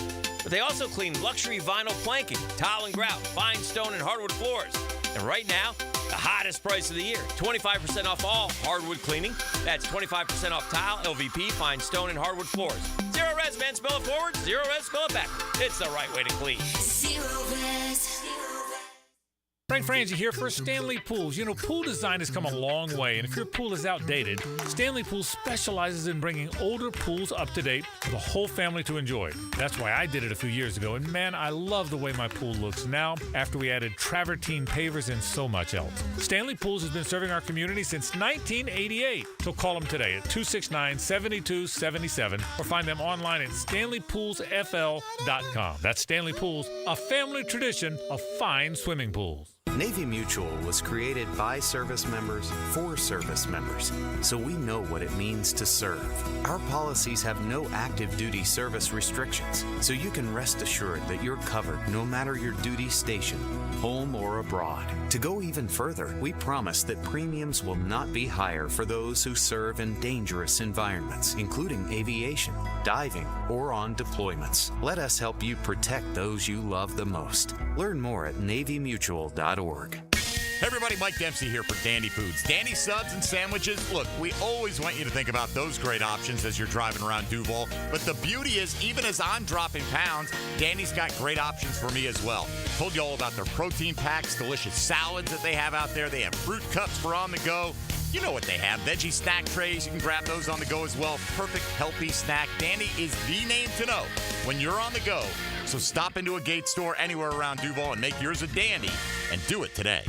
But they also clean luxury vinyl planking, tile and grout, fine stone and hardwood floors. And right now, the hottest price of the year, 25% off all hardwood cleaning. That's 25% off tile, LVP, fine stone, and hardwood floors. Zero Res, man, spell it forward. Zero Res, spell it back. It's the right way to clean. Zero Res. Frank Frangie here for Stanley Pools. You know, pool design has come a long way, and if your pool is outdated, Stanley Pools specializes in bringing older pools up to date for the whole family to enjoy. That's why I did it a few years ago, and man, I love the way my pool looks now after we added travertine pavers and so much else. Stanley Pools has been serving our community since 1988, so call them today at 269-7277 or find them online at StanleyPoolsFL.com. That's Stanley Pools, a family tradition of fine swimming pools. Navy Mutual was created by service members for service members, so we know what it means to serve. Our policies have no active duty service restrictions, so you can rest assured that you're covered no matter your duty station, home or abroad. To go even further, we promise that premiums will not be higher for those who serve in dangerous environments, including aviation, diving, or on deployments. Let us help you protect those you love the most. Learn more at NavyMutual.org. Hey everybody, Mike Dempsey here for Dandy Foods. Dandy subs and sandwiches. Look, we always want you to think about those great options as you're driving around Duval. But the beauty is, even as I'm dropping pounds, Dandy's got great options for me as well. Told you all about their protein packs, delicious salads that they have out there. They have fruit cups for on the go. You know what they have. Veggie snack trays. You can grab those on the go as well. Perfect, healthy snack. Dandy is the name to know when you're on the go. So stop into a Gates store anywhere around Duval and make yours a Dandy, and do it today.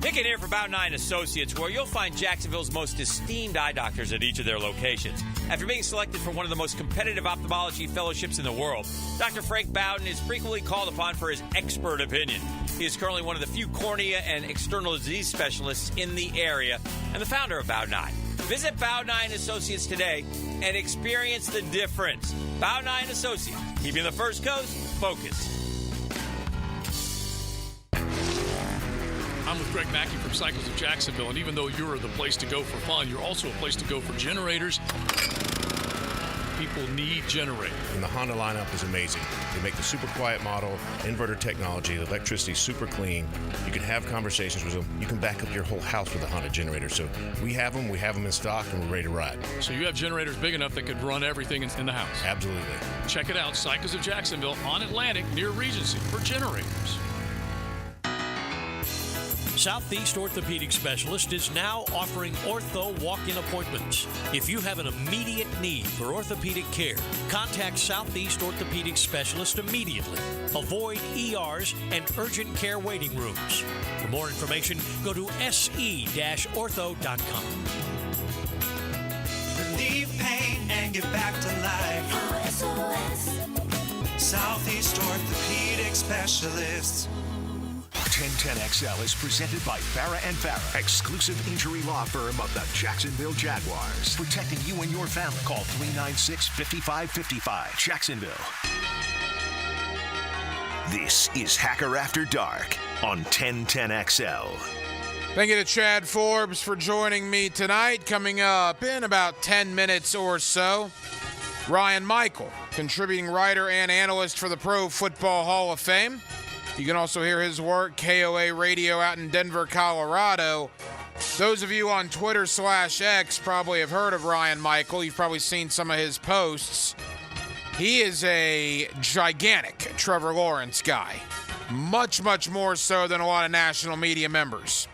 Hicken here for Bout 9 Associates, where you'll find Jacksonville's most esteemed eye doctors at each of their locations. After being selected for one of the most competitive ophthalmology fellowships in the world, Dr. Frank Bowden is frequently called upon for his expert opinion. He is currently one of the few cornea and external disease specialists in the area and the founder of Bout 9. Visit Bout 9 Associates today and experience the difference. Bout 9 Associates, keeping the First Coast focused. I'm with Greg Mackey from Cycles of Jacksonville, and even though you're the place to go for fun, you're also a place to go for generators. People need generators. And the Honda lineup is amazing. They make the super quiet model, inverter technology, the electricity super clean. You can have conversations with them. You can back up your whole house with a Honda generator. So we have them in stock, and we're ready to ride. So you have generators big enough that could run everything in the house? Absolutely. Check it out, Cycles of Jacksonville on Atlantic near Regency for generators. Southeast Orthopedic Specialist is now offering ortho walk-in appointments. If you have an immediate need for orthopedic care, contact Southeast Orthopedic Specialist immediately. Avoid ERs and urgent care waiting rooms. For more information, go to se-ortho.com. Relieve pain and get back to life. Southeast Orthopedic Specialists. 1010XL is presented by Farah & Farah, exclusive injury law firm of the Jacksonville Jaguars. Protecting you and your family. Call 396-5555. Jacksonville. This is Hacker After Dark on 1010XL. Thank you to Chad Forbes for joining me tonight. Coming up in about 10 minutes or so, Ryan Michael, contributing writer and analyst for the Pro Football Hall of Fame. You can also hear his work, KOA Radio out in Denver, Colorado. Those of you on Twitter/X probably have heard of Ryan Michael. You've probably seen some of his posts. He is a gigantic Trevor Lawrence guy. Much, much more so than a lot of national media members.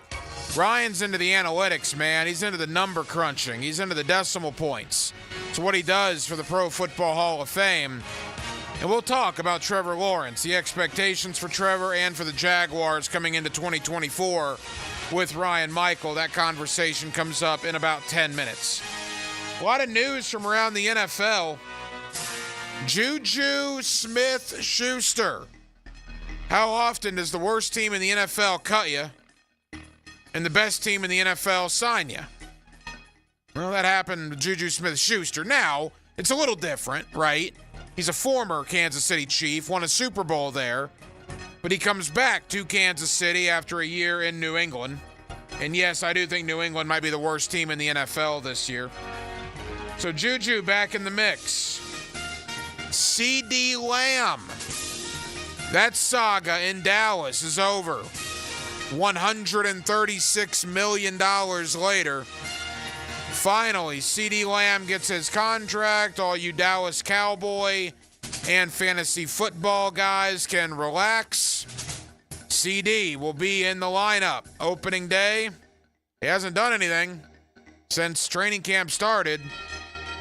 Ryan's into the analytics, man. He's into the number crunching. He's into the decimal points. It's what he does for the Pro Football Hall of Fame. And we'll talk about Trevor Lawrence, the expectations for Trevor and for the Jaguars coming into 2024 with Ryan Michael. That conversation comes up in about 10 minutes. A lot of news from around the NFL. Juju Smith-Schuster. How often does the worst team in the NFL cut you and the best team in the NFL sign you? Well, that happened to Juju Smith-Schuster. Now, it's a little different, right? He's a former Kansas City Chief, won a Super Bowl there, but he comes back to Kansas City after a year in New England. And yes, I do think New England might be the worst team in the NFL this year. So Juju back in the mix. CD Lamb. That saga in Dallas is over. $136 million later. Finally, CD Lamb gets his contract. All you Dallas Cowboy and fantasy football guys can relax. CD will be in the lineup opening day. He hasn't done anything since training camp started.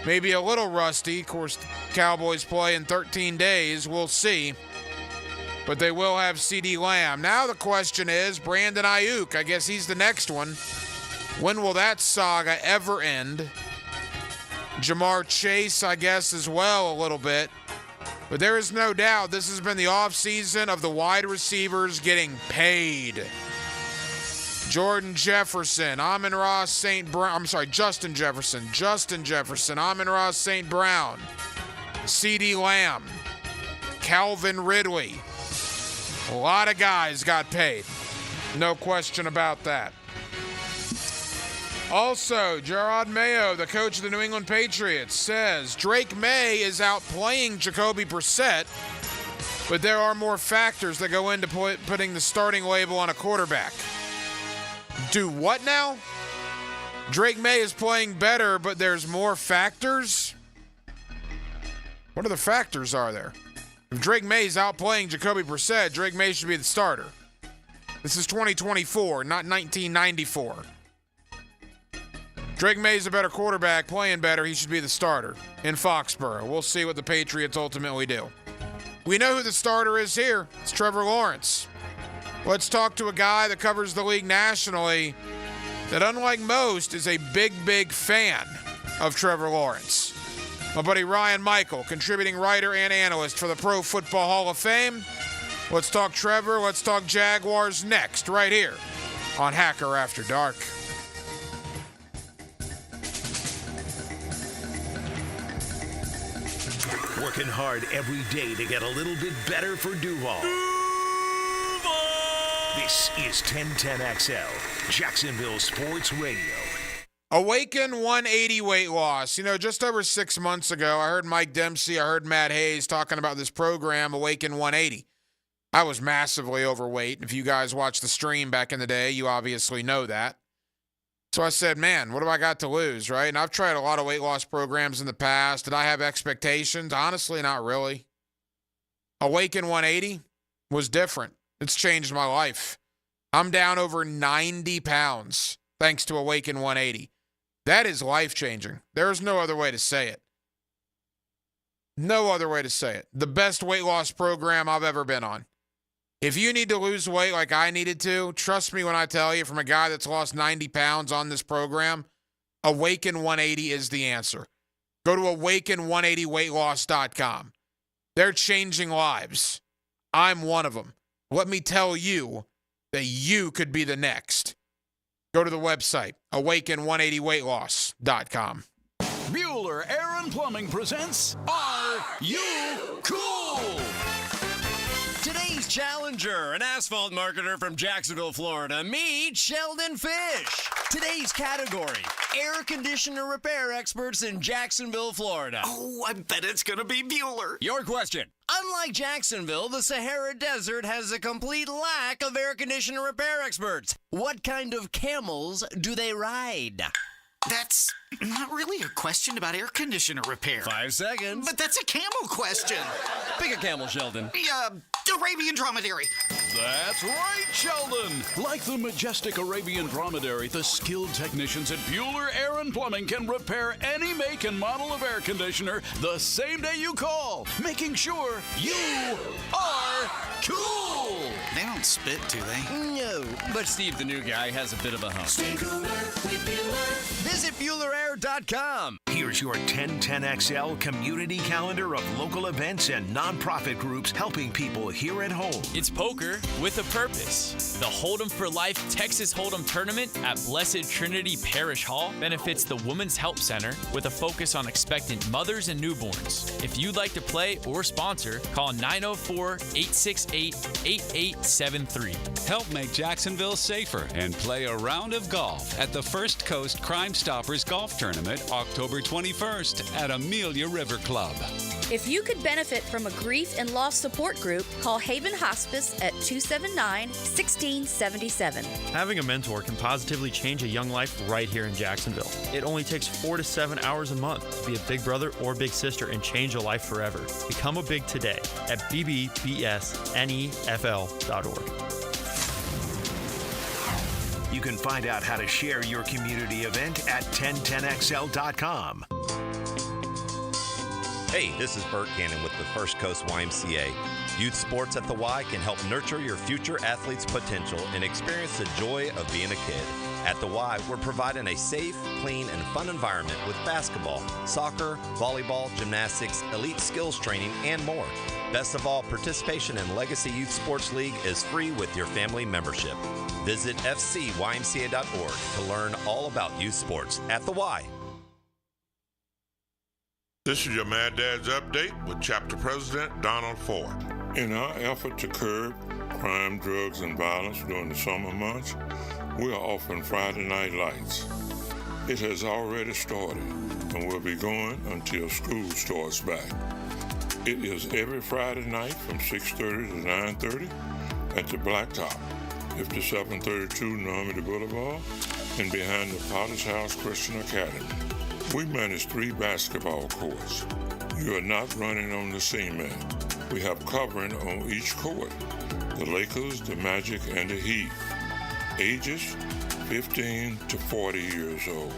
Maybe a little rusty. Of course, Cowboys play in 13 days. We'll see. But they will have CD Lamb. Now the question is, Brandon Ayuk. I guess he's the next one. When will that saga ever end? Jamar Chase, I guess, as well a little bit. But there is no doubt this has been the offseason of the wide receivers getting paid. Jordan Jefferson, Amon-Ra St. Brown, Justin Jefferson, Amon-Ra St. Brown, CD Lamb, Calvin Ridley. A lot of guys got paid. No question about that. Also, Gerard Mayo, the coach of the New England Patriots, says Drake May is outplaying Jacoby Brissett, but there are more factors that go into putting the starting label on a quarterback. Do what now? Drake May is playing better, but there's more factors? What other factors are there? If Drake May is outplaying Jacoby Brissett, Drake May should be the starter. This is 2024, not 1994. Drake May's a better quarterback, playing better. He should be the starter in Foxborough. We'll see what the Patriots ultimately do. We know who the starter is here. It's Trevor Lawrence. Let's talk to a guy that covers the league nationally that, unlike most, is a big, big fan of Trevor Lawrence. My buddy Ryan Michael, contributing writer and analyst for the Pro Football Hall of Fame. Let's talk Trevor. Let's talk Jaguars next, right here on Hacker After Dark. Working hard every day to get a little bit better for Duval. This is 1010XL, Jacksonville Sports Radio. Awaken 180 weight loss. You know, just over 6 months ago, I heard Mike Dempsey, I heard Matt Hayes talking about this program, Awaken 180. I was massively overweight. If you guys watched the stream back in the day, you obviously know that. So I said, man, what do I got to lose, right? And I've tried a lot of weight loss programs in the past. Did I have expectations? Honestly, not really. Awaken 180 was different. It's changed my life. I'm down over 90 pounds thanks to Awaken 180. That is life-changing. There's no other way to say it. No other way to say it. The best weight loss program I've ever been on. If you need to lose weight like I needed to, trust me when I tell you, from a guy that's lost 90 pounds on this program, Awaken 180 is the answer. Go to awaken180weightloss.com. They're changing lives. I'm one of them. Let me tell you that you could be the next. Go to the website, awaken180weightloss.com. Bueller Air and Plumbing presents Are You Cool? Today's challenger, an asphalt marketer from Jacksonville, Florida. Meet Sheldon Fish. Today's category, air conditioner repair experts in Jacksonville, Florida. Oh, I bet it's going to be Bueller. Your question. Unlike Jacksonville, the Sahara Desert has a complete lack of air conditioner repair experts. What kind of camels do they ride? That's not really a question about air conditioner repair. 5 seconds. But that's a camel question. Pick a camel, Sheldon. The Arabian dromedary. That's right, Sheldon. Like the majestic Arabian dromedary, the skilled technicians at Bueller Air and Plumbing can repair any make and model of air conditioner the same day you call, making sure you are cool. They don't spit, do they? No, but Steve, the new guy, has a bit of a hump. Stay cooler with Bueller. Visit BuellerAir.com. Here's your 1010XL community calendar of local events and nonprofit groups helping people here at home. It's poker with a purpose. The Hold'em for Life Texas Hold'em Tournament at Blessed Trinity Parish Hall benefits the Women's Help Center with a focus on expectant mothers and newborns. If you'd like to play or sponsor, call 904-868-8873. Help make Jacksonville safer and play a round of golf at the First Coast Crime Stoppers Golf Tournament, October 21st at Amelia River Club. If you could benefit from a grief and loss support group, call Haven Hospice at 279-1677. Having a mentor can positively change a young life right here in Jacksonville. It only takes 4 to 7 hours a month to be a big brother or big sister and change a life forever. Become a big today at bbbsnefl.org. You can find out how to share your community event at 1010XL.com. Hey, this is Bert Cannon with the First Coast YMCA. Youth sports at the Y can help nurture your future athlete's potential and experience the joy of being a kid. At the Y, we're providing a safe, clean, and fun environment with basketball, soccer, volleyball, gymnastics, elite skills training, and more. Best of all, participation in Legacy Youth Sports League is free with your family membership. Visit fcymca.org to learn all about youth sports at the Y. This is your Mad Dad's Update with Chapter President Donald Ford. In our effort to curb crime, drugs, and violence during the summer months, we are offering Friday Night Lights. It has already started and will be going until school starts back. It is every Friday night from 6:30 to 9:30 at the Blacktop, 5732 Normandy Boulevard, and behind the Potter's House Christian Academy. We manage 3 basketball courts. You are not running on the cement. We have covering on each court. The Lakers, the Magic, and the Heat. Ages 15 to 40 years old.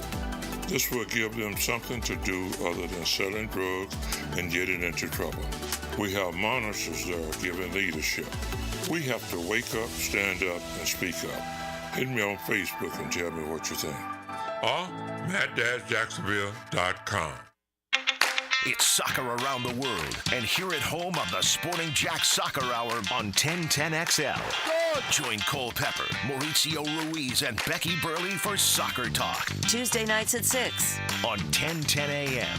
This will give them something to do other than selling drugs and getting into trouble. We have monitors there giving leadership. We have to wake up, stand up, and speak up. Hit me on Facebook and tell me what you think. Or MattDadJacksonville.com. It's soccer around the world, and here at home on the Sporting Jack Soccer Hour on 1010XL. Join Cole Pepper, Mauricio Ruiz, and Becky Burley for Soccer Talk. Tuesday nights at 6 on 1010 AM.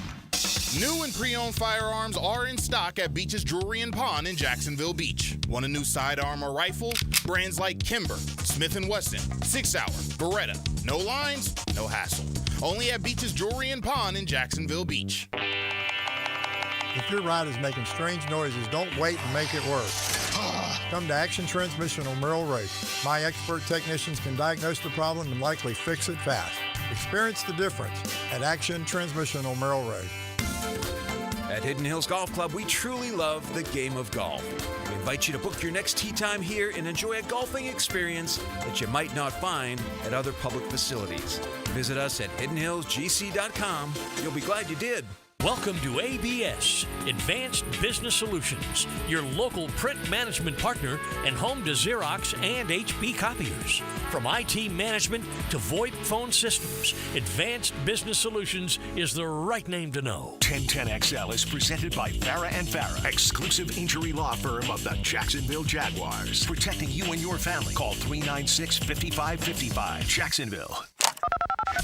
New and pre-owned firearms are in stock at Beach's Jewelry and Pawn in Jacksonville Beach. Want a new sidearm or rifle? Brands like Kimber, Smith & Wesson, 6 Hour, Beretta. No lines, no hassle. Only at Beach's Jewelry and Pawn in Jacksonville Beach. If your ride is making strange noises, don't wait and make it work. Come to Action Transmission on Merrill Road. My expert technicians can diagnose the problem and likely fix it fast. Experience the difference at Action Transmission on Merrill Road. At Hidden Hills Golf Club, we truly love the game of golf. We invite you to book your next tee time here and enjoy a golfing experience that you might not find at other public facilities. Visit us at hiddenhillsgc.com. You'll be glad you did. Welcome to ABS, Advanced Business Solutions, your local print management partner and home to Xerox and HP copiers. From IT management to VoIP phone systems, Advanced Business Solutions is the right name to know. 1010XL is presented by Farah & Farah, exclusive injury law firm of the Jacksonville Jaguars. Protecting you and your family. Call 396-5555. Jacksonville.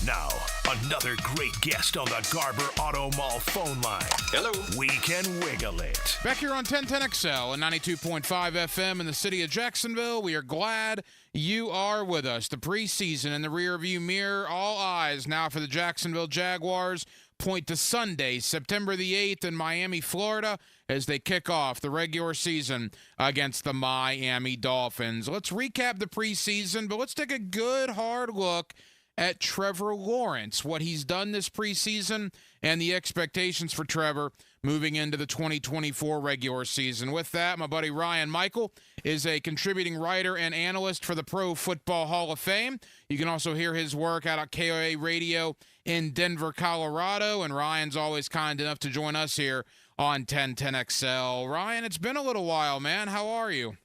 Now, another great guest on the Garber Auto Mall phone line. Hello. We can wiggle it. Back here on 1010XL and 92.5 FM in the city of Jacksonville, we are glad you are with us. The preseason in the rearview mirror, all eyes now for the Jacksonville Jaguars point to Sunday, September the 8th in Miami, Florida, as they kick off the regular season against the Miami Dolphins. Let's recap the preseason, but let's take a good hard look at Trevor Lawrence, what he's done this preseason, and the expectations for Trevor moving into the 2024 regular season. With that, my buddy Ryan Michael is a contributing writer and analyst for the Pro Football Hall of Fame. You can also hear his work out at KOA Radio in Denver, Colorado, and Ryan's always kind enough to join us here on 1010XL. Ryan, it's been a little while, man. How are you?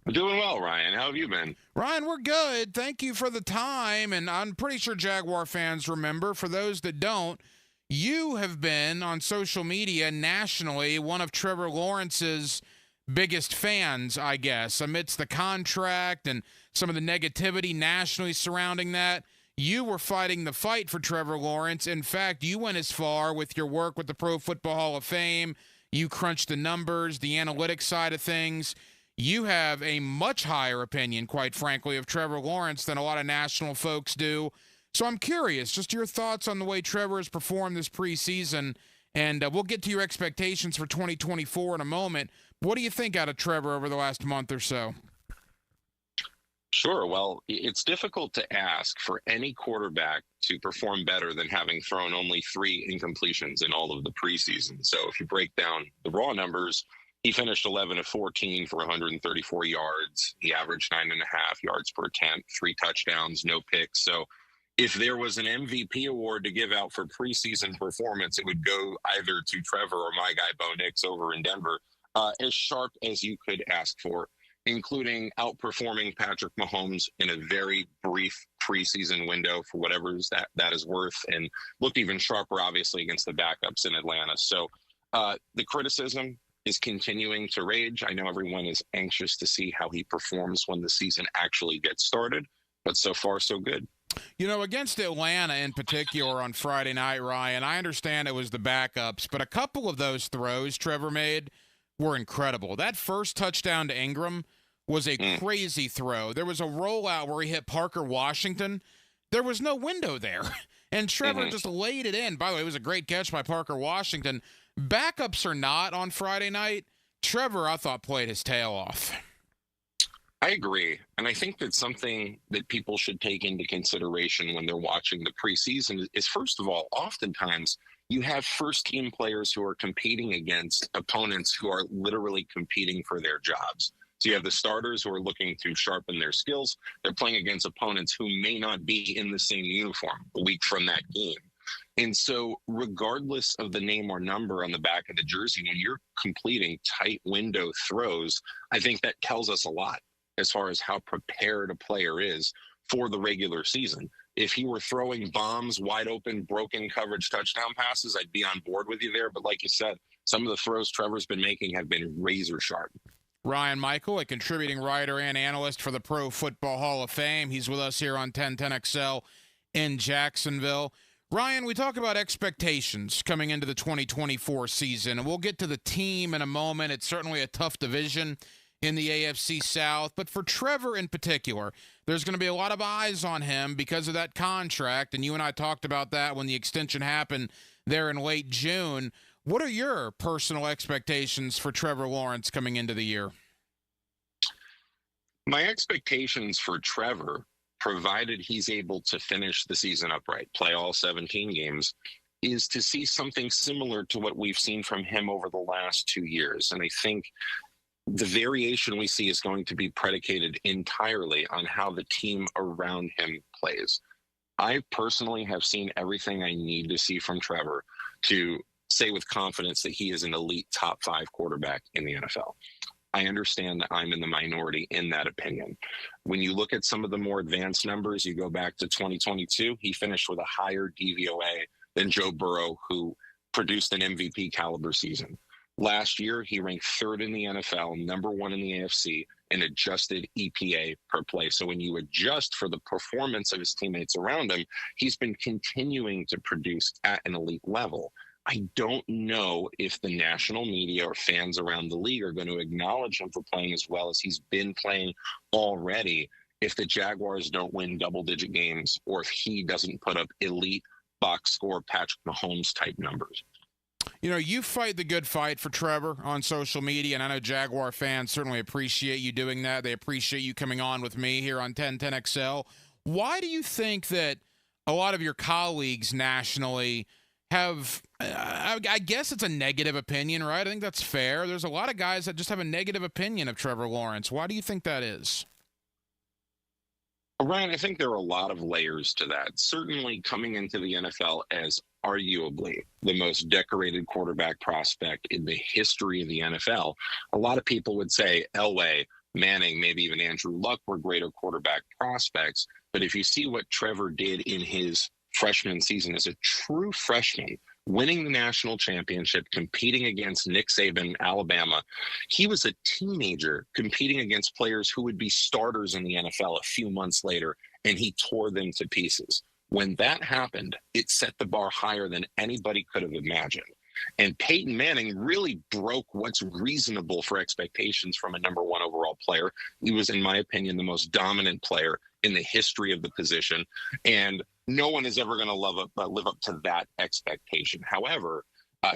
I'm doing well, Ryan. How have you been? Ryan, we're good. Thank you for the time. And I'm pretty sure Jaguar fans remember. For those that don't, you have been on social media nationally one of Trevor Lawrence's biggest fans, I guess, amidst the contract and some of the negativity nationally surrounding that. You were fighting the fight for Trevor Lawrence. In fact, you went as far with your work with the Pro Football Hall of Fame. You crunched the numbers, the analytics side of things. You have a much higher opinion, quite frankly, of Trevor Lawrence than a lot of national folks do. So I'm curious, just your thoughts on the way Trevor has performed this preseason, and we'll get to your expectations for 2024 in a moment. What do you think out of Trevor over the last month or so? Sure. Well, it's difficult to ask for any quarterback to perform better than having thrown only 3 incompletions in all of the preseason. So if you break down the raw numbers, he finished 11 of 14 for 134 yards. He averaged 9.5 yards per attempt, 3 touchdowns, no picks. So if there was an MVP award to give out for preseason performance, it would go either to Trevor or my guy Bo Nix over in Denver, as sharp as you could ask for, including outperforming Patrick Mahomes in a very brief preseason window for whatever that is worth, and looked even sharper, obviously, against the backups in Atlanta. So the criticism is continuing to rage. I know everyone is anxious to see how he performs when the season actually gets started, but so far, so good. You know, against Atlanta in particular on Friday night, Ryan, I understand it was the backups, but a couple of those throws Trevor made were incredible. That first touchdown to Ingram was a crazy throw. There was a rollout where he hit Parker Washington. There was no window there, and Trevor just laid it in. By the way, it was a great catch by Parker Washington. Backups or not on Friday night, Trevor, I thought, played his tail off. I agree. And I think that something that people should take into consideration when they're watching the preseason is, first of all, oftentimes you have first-team players who are competing against opponents who are literally competing for their jobs. So you have the starters who are looking to sharpen their skills. They're playing against opponents who may not be in the same uniform a week from that game. And so regardless of the name or number on the back of the jersey, when you're completing tight window throws, I think that tells us a lot as far as how prepared a player is for the regular season. If he were throwing bombs, wide open, broken coverage touchdown passes, I'd be on board with you there. But like you said, some of the throws Trevor's been making have been razor sharp. Ryan Michael, a contributing writer and analyst for the Pro Football Hall of Fame. He's with us here on 1010XL in Jacksonville. Ryan, we talk about expectations coming into the 2024 season, and we'll get to the team in a moment. It's certainly a tough division in the AFC South, but for Trevor in particular, there's going to be a lot of eyes on him because of that contract, and you and I talked about that when the extension happened there in late June. What are your personal expectations for Trevor Lawrence coming into the year? My expectations for Trevor, provided he's able to finish the season upright, play all 17 games, is to see something similar to what we've seen from him over the last 2 years. And I think the variation we see is going to be predicated entirely on how the team around him plays. I personally have seen everything I need to see from Trevor to say with confidence that he is an elite top 5 quarterback in the NFL. I understand that I'm in the minority in that opinion. When you look at some of the more advanced numbers, you go back to 2022, he finished with a higher DVOA than Joe Burrow, who produced an MVP caliber season. Last year, he ranked 3rd in the NFL, number 1 in the AFC, in adjusted EPA per play. So when you adjust for the performance of his teammates around him, he's been continuing to produce at an elite level. I don't know if the national media or fans around the league are going to acknowledge him for playing as well as he's been playing already if the Jaguars don't win double-digit games or if he doesn't put up elite box score Patrick Mahomes type numbers. You know, you fight the good fight for Trevor on social media, and I know Jaguar fans certainly appreciate you doing that. They appreciate you coming on with me here on 1010XL. Why do you think that a lot of your colleagues nationally have, I guess it's a negative opinion, right? I think that's fair. There's a lot of guys that just have a negative opinion of Trevor Lawrence. Why do you think that is? Ryan, I think there are a lot of layers to that. Certainly coming into the NFL as arguably the most decorated quarterback prospect in the history of the NFL, a lot of people would say Elway, Manning, maybe even Andrew Luck were greater quarterback prospects. But if you see what Trevor did in his freshman season as a true freshman, winning the national championship, competing against Nick Saban, Alabama. He was a teenager competing against players who would be starters in the NFL a few months later, and he tore them to pieces. When that happened, it set the bar higher than anybody could have imagined. And Peyton Manning really broke what's reasonable for expectations from a number 1 overall player. He was, in my opinion, the most dominant player in the history of the position. And no one is ever going to live up to that expectation. However,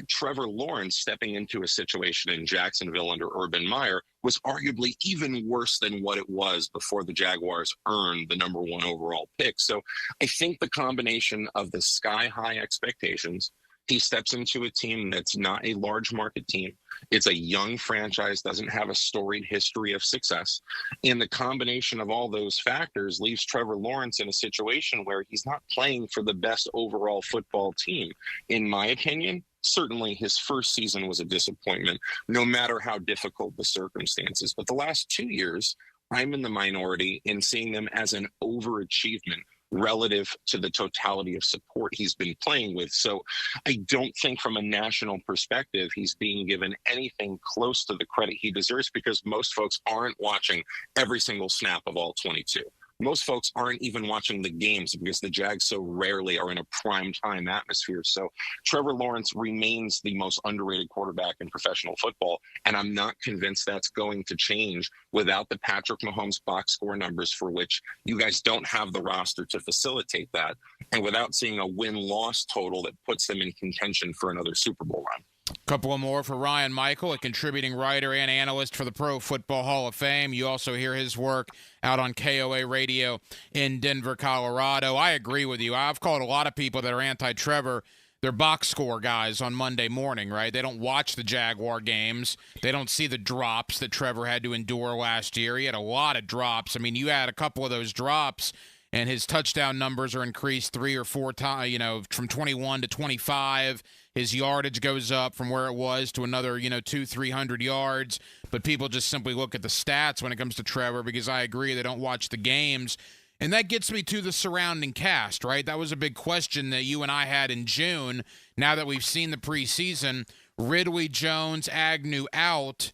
Trevor Lawrence stepping into a situation in Jacksonville under Urban Meyer was arguably even worse than what it was before the Jaguars earned the number 1 overall pick. So I think the combination of the sky-high expectations, he steps into a team that's not a large market team. It's a young franchise, doesn't have a storied history of success. And the combination of all those factors leaves Trevor Lawrence in a situation where he's not playing for the best overall football team. In my opinion, certainly his first season was a disappointment, no matter how difficult the circumstances. But the last 2 years, I'm in the minority in seeing them as an overachievement relative to the totality of support he's been playing with. So I don't think from a national perspective, he's being given anything close to the credit he deserves, because most folks aren't watching every single snap of all 22. Most folks aren't even watching the games because the Jags so rarely are in a prime time atmosphere. So Trevor Lawrence remains the most underrated quarterback in professional football. And I'm not convinced that's going to change without the Patrick Mahomes box score numbers, for which you guys don't have the roster to facilitate that, and without seeing a win-loss total that puts them in contention for another Super Bowl run. Couple more for Ryan Michael, a contributing writer and analyst for the Pro Football Hall of Fame. You also hear his work out on KOA Radio in Denver, Colorado. I agree with you. I've called a lot of people that are anti-Trevor, they're box score guys on Monday morning, right? They don't watch the Jaguar games. They don't see the drops that Trevor had to endure last year. He had a lot of drops. I mean, you had a couple of those drops, and his touchdown numbers are increased 3 or 4 times, from 21 to 25. His yardage goes up from where it was to another, 200-300 yards. But people just simply look at the stats when it comes to Trevor, because I agree they don't watch the games. And that gets me to the surrounding cast, right? That was a big question that you and I had in June. Now that we've seen the preseason, Ridley, Jones, Agnew out,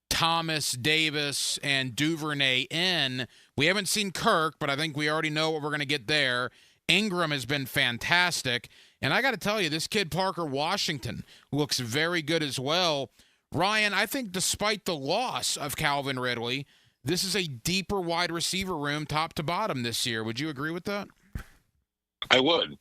Thomas, Davis, and Duvernay in. We haven't seen Kirk, but I think we already know what we're going to get there. Ingram has been fantastic. And I got to tell you, this kid Parker Washington looks very good as well. Ryan, I think despite the loss of Calvin Ridley, this is a deeper wide receiver room top to bottom this year. Would you agree with that? I would.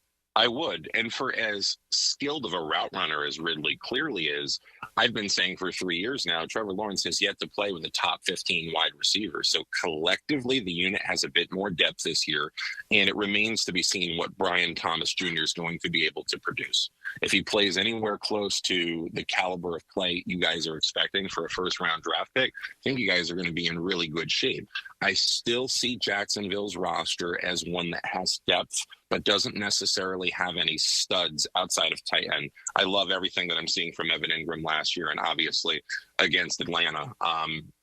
And for as skilled of a route runner as Ridley clearly is, I've been saying for 3 years now, Trevor Lawrence has yet to play with a top 15 wide receiver. So collectively, the unit has a bit more depth this year, and it remains to be seen what Brian Thomas Jr. is going to be able to produce. If he plays anywhere close to the caliber of play you guys are expecting for a first-round draft pick, I think you guys are going to be in really good shape. I still see Jacksonville's roster as one that has depth, but doesn't necessarily have any studs outside of tight end. I love everything that I'm seeing from Evan Ingram last year and obviously against Atlanta.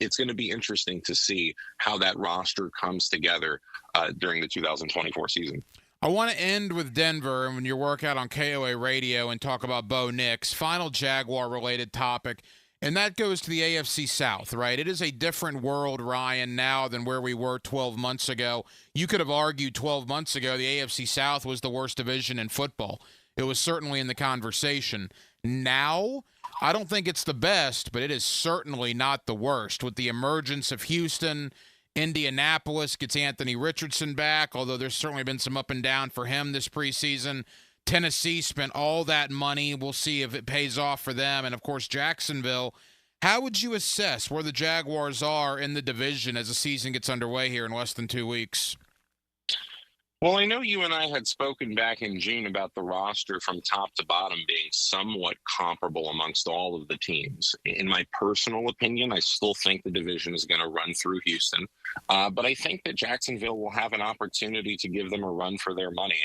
It's going to be interesting to see how that roster comes together during the 2024 season. I want to end with Denver and when you work out on KOA Radio and talk about Bo Nix. Final Jaguar-related topic, and that goes to the AFC South, right? It is a different world, Ryan, now than where we were 12 months ago. You could have argued 12 months ago the AFC South was the worst division in football. It was certainly in the conversation. Now, I don't think it's the best, but it is certainly not the worst. With the emergence of Houston, Indianapolis gets Anthony Richardson back, although there's certainly been some up and down for him this preseason. Tennessee spent all that money. We'll see if it pays off for them. And, of course, Jacksonville. How would you assess where the Jaguars are in the division as the season gets underway here in less than 2 weeks? Well, I know you and I had spoken back in June about the roster from top to bottom being somewhat comparable amongst all of the teams. In my personal opinion, I still think the division is going to run through Houston. But I think that Jacksonville will have an opportunity to give them a run for their money.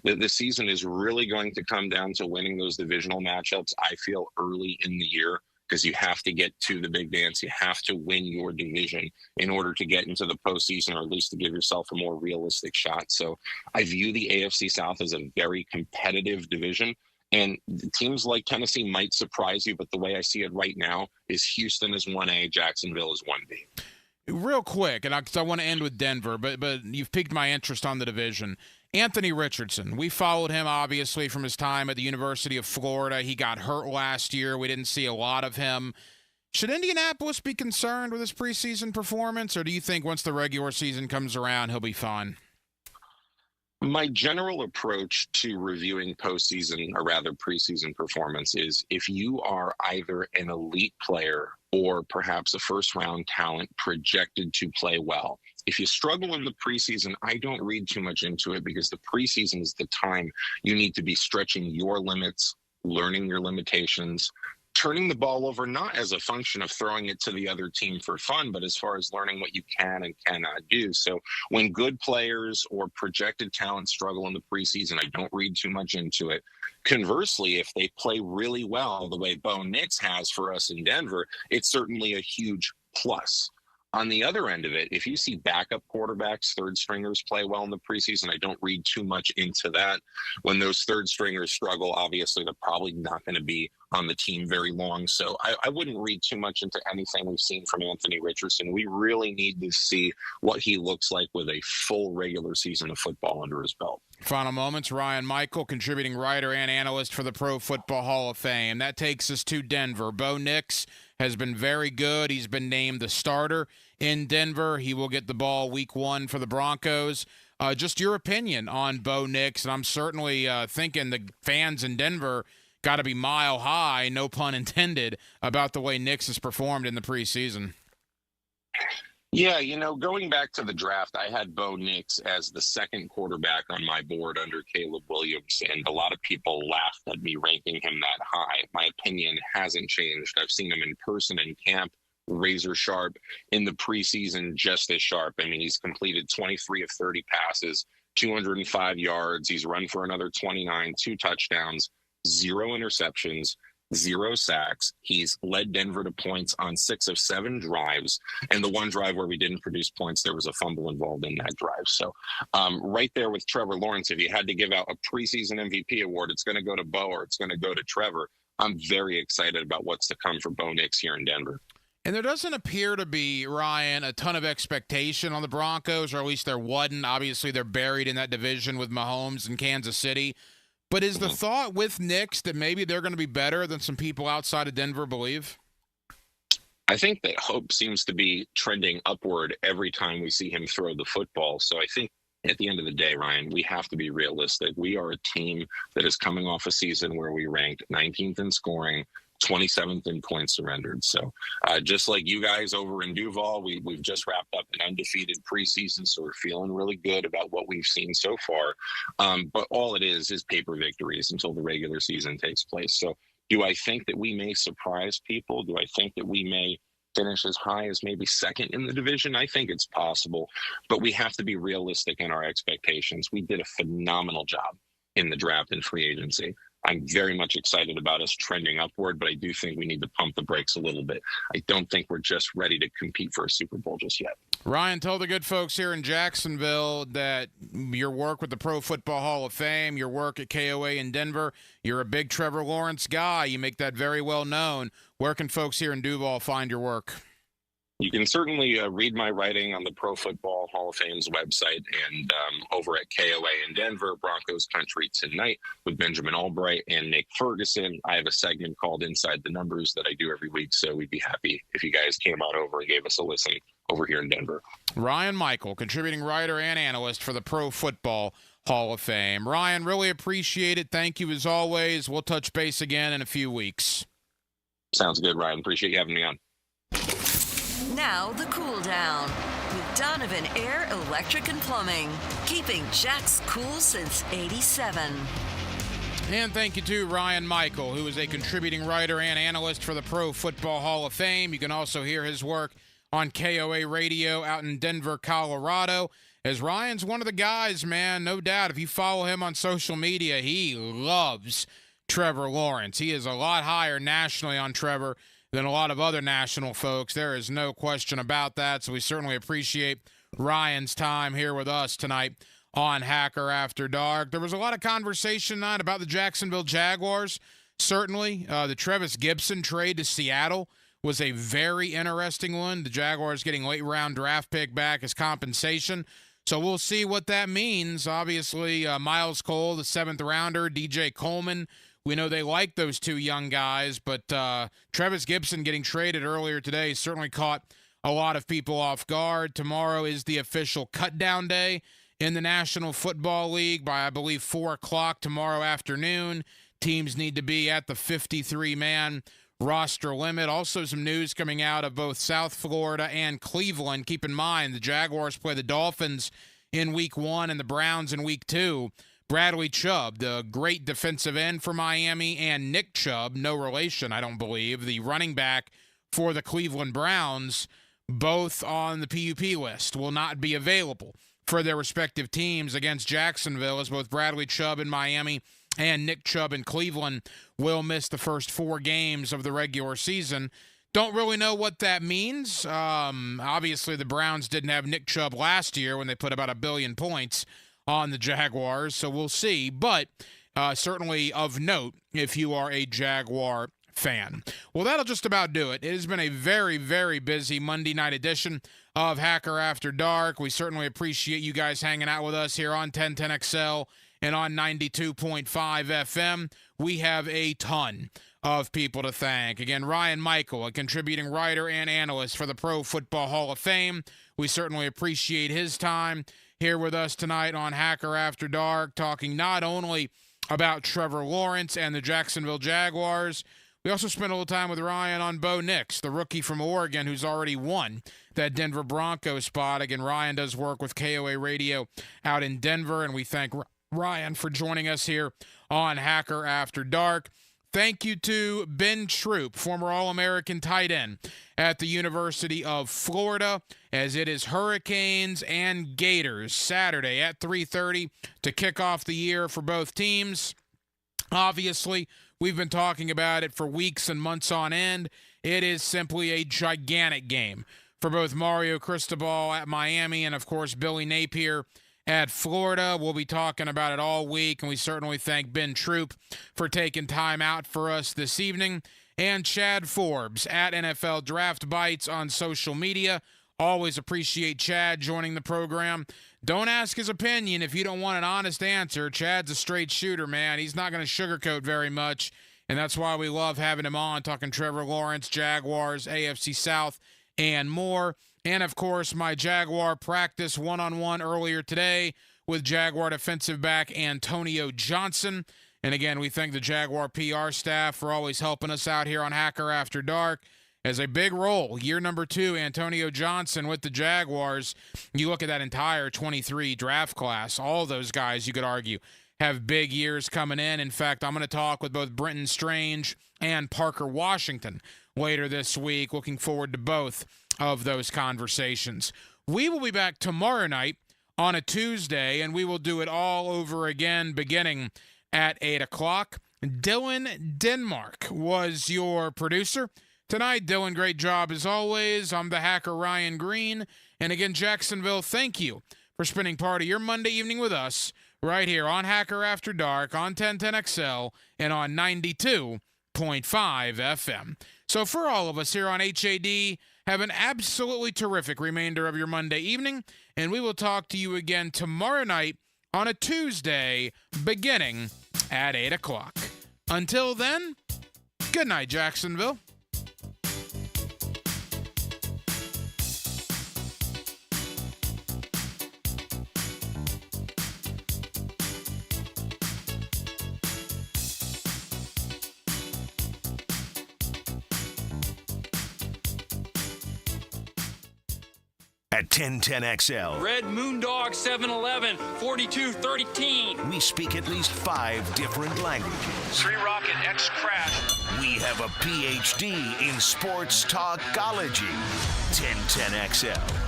And the season is really going to come down to winning those divisional matchups, I feel, early in the year. Because you have to get to the big dance. You have to win your division in order to get into the postseason, or at least to give yourself a more realistic shot. So I view the AFC South as a very competitive division. And teams like Tennessee might surprise you, but the way I see it right now is Houston is 1A, Jacksonville is 1B. Real quick, and I want to end with Denver, but you've piqued my interest on the division. Anthony Richardson, we followed him obviously from his time at the University of Florida. He got hurt last year. We didn't see a lot of him. Should Indianapolis be concerned with his preseason performance, or do you think once the regular season comes around, he'll be fine? My general approach to reviewing postseason, or rather preseason performance, is if you are either an elite player or perhaps a first-round talent projected to play well. If you struggle in the preseason, I don't read too much into it, because the preseason is the time you need to be stretching your limits, learning your limitations, turning the ball over not as a function of throwing it to the other team for fun, but as far as learning what you can and cannot do. So when good players or projected talent struggle in the preseason, I don't read too much into it. Conversely, if they play really well the way Bo Nix has for us in Denver, it's certainly a huge plus. On the other end of it, if you see backup quarterbacks, third stringers play well in the preseason, I don't read too much into that. When those third stringers struggle, obviously they're probably not going to be on the team very long. So I wouldn't read too much into anything we've seen from Anthony Richardson. We really need to see what he looks like with a full regular season of football under his belt. Final moments, Ryan Michael, contributing writer and analyst for the Pro Football Hall of Fame. That takes us to Denver. Bo Nix has been very good. He's been named the starter in Denver. He will get the ball week 1 for the Broncos. Just your opinion on Bo Nix, and I'm certainly thinking the fans in Denver got to be mile high, no pun intended, about the way Nix has performed in the preseason. Yeah, going back to the draft, I had Bo Nix as the second quarterback on my board under Caleb Williams, and a lot of people laughed at me ranking him that high. My opinion hasn't changed. I've seen him in person in camp, razor sharp, in the preseason, just as sharp. I mean, he's completed 23 of 30 passes, 205 yards. He's run for another 29, 2 touchdowns, 0 interceptions, 0 sacks. He's led Denver to points on 6 of 7 drives. And the one drive where we didn't produce points, there was a fumble involved in that drive. So right there with Trevor Lawrence, if you had to give out a preseason MVP award, it's going to go to Bo or it's going to go to Trevor. I'm very excited about what's to come for Bo Nix here in Denver. And there doesn't appear to be, Ryan, a ton of expectation on the Broncos, or at least there wasn't. Obviously, they're buried in that division with Mahomes and Kansas City. But is the thought with Nix that maybe they're going to be better than some people outside of Denver believe? I think that hope seems to be trending upward every time we see him throw the football. So I think at the end of the day, Ryan, we have to be realistic. We are a team that is coming off a season where we ranked 19th in scoring, 27th in points surrendered. So just like you guys over in Duval, we've just wrapped up an undefeated preseason, so we're feeling really good about what we've seen so far. But all it is paper victories until the regular season takes place. So do I think that we may surprise people? Do I think that we may finish as high as maybe second in the division? I think it's possible, but we have to be realistic in our expectations. We did a phenomenal job in the draft and free agency. I'm very much excited about us trending upward, but I do think we need to pump the brakes a little bit. I don't think we're just ready to compete for a Super Bowl just yet. Ryan, tell the good folks here in Jacksonville that your work with the Pro Football Hall of Fame, your work at KOA in Denver, you're a big Trevor Lawrence guy. You make that very well known. Where can folks here in Duval find your work? You can certainly read my writing on the Pro Football Hall of Fame's website and over at KOA in Denver, Broncos Country Tonight with Benjamin Albright and Nick Ferguson. I have a segment called Inside the Numbers that I do every week, so we'd be happy if you guys came on over and gave us a listen over here in Denver. Ryan Michael, contributing writer and analyst for the Pro Football Hall of Fame. Ryan, really appreciate it. Thank you as always. We'll touch base again in a few weeks. Sounds good, Ryan. Appreciate you having me on. Now the cool down with Donovan Air Electric and Plumbing, keeping Jack's cool since '87. And thank you to Ryan Michael, who is a contributing writer and analyst for the Pro Football Hall of Fame. You can also hear his work on KOA Radio out in Denver, Colorado. As Ryan's one of the guys, man, no doubt. If you follow him on social media, he loves Trevor Lawrence. He is a lot higher nationally on Trevor than a lot of other national folks. There is no question about that. So we certainly appreciate Ryan's time here with us tonight on Hacker After Dark. There was a lot of conversation tonight about the Jacksonville Jaguars. Certainly, the Trevis Gipson trade to Seattle was a very interesting one. The Jaguars getting late round draft pick back as compensation. So we'll see what that means. Obviously, Miles Cole, the 7th rounder, DJ Coleman. We know they like those two young guys, but Trevis Gipson getting traded earlier today certainly caught a lot of people off guard. Tomorrow is the official cut-down day in the National Football League by, I believe, 4 o'clock tomorrow afternoon. Teams need to be at the 53-man roster limit. Also some news coming out of both South Florida and Cleveland. Keep in mind, the Jaguars play the Dolphins in Week 1 and the Browns in Week 2. Bradley Chubb, the great defensive end for Miami, and Nick Chubb, no relation, I don't believe, the running back for the Cleveland Browns, both on the PUP list, will not be available for their respective teams against Jacksonville, as both Bradley Chubb in Miami and Nick Chubb in Cleveland will miss the first 4 games of the regular season. Don't really know what that means. Obviously, the Browns didn't have Nick Chubb last year when they put about 1 billion points on the Jaguars, so we'll see. But certainly of note if you are a Jaguar fan. Well, that'll just about do it. It has been a very, very busy Monday night edition of Hacker After Dark. We certainly appreciate you guys hanging out with us here on 1010XL and on 92.5 FM. We have a ton of people to thank. Again, Ryan Michael, a contributing writer and analyst for the Pro Football Hall of Fame. We certainly appreciate his time here with us tonight on Hacker After Dark, talking not only about Trevor Lawrence and the Jacksonville Jaguars. We also spent a little time with Ryan on Bo Nix, the rookie from Oregon who's already won that Denver Broncos spot. Again, Ryan does work with KOA Radio out in Denver, and we thank Ryan for joining us here on Hacker After Dark. thank you to Ben Troop, former All-American tight end at the University of Florida, as it is Hurricanes and Gators Saturday at 3:30 to kick off the year for both teams. Obviously, we've been talking about it for weeks and months on end. It is simply a gigantic game for both Mario Cristobal at Miami and, of course, Billy Napier at Florida. We'll be talking about it all week, and we certainly thank Ben Troop for taking time out for us this evening. And Chad Forbes at NFL Draft Bites on social media. Always appreciate Chad joining the program. Don't ask his opinion if you don't want an honest answer. Chad's a straight shooter, man. He's not going to sugarcoat very much, and that's why we love having him on, talking Trevor Lawrence, Jaguars, AFC South, and more. And, of course, my Jaguar practice one-on-one earlier today with Jaguar defensive back Antonio Johnson. And, again, we thank the Jaguar PR staff for always helping us out here on Hacker After Dark. As a big role, year number 2, Antonio Johnson with the Jaguars. You look at that entire 23 draft class, all those guys, you could argue, have big years coming in. In fact, I'm going to talk with both Brenton Strange and Parker Washington later this week. Looking forward to both of those conversations. We will be back tomorrow night on a Tuesday, and we will do it all over again beginning at 8 o'clock. Dylan Denmark was your producer tonight. Dylan, great job as always. I'm the Hacker Ryan Green. And again, Jacksonville, thank you for spending part of your Monday evening with us right here on Hacker After Dark, on 1010XL, and on 92.5 FM. So for all of us here on HAD, have an absolutely terrific remainder of your Monday evening, and we will talk to you again tomorrow night on a Tuesday beginning at 8 o'clock. Until then, good night, Jacksonville. At 1010XL, Red Moondog 711 4213. we speak at least 5 different languages. 3 Rocket X Crash. We have a PhD in sports talkology. 1010XL.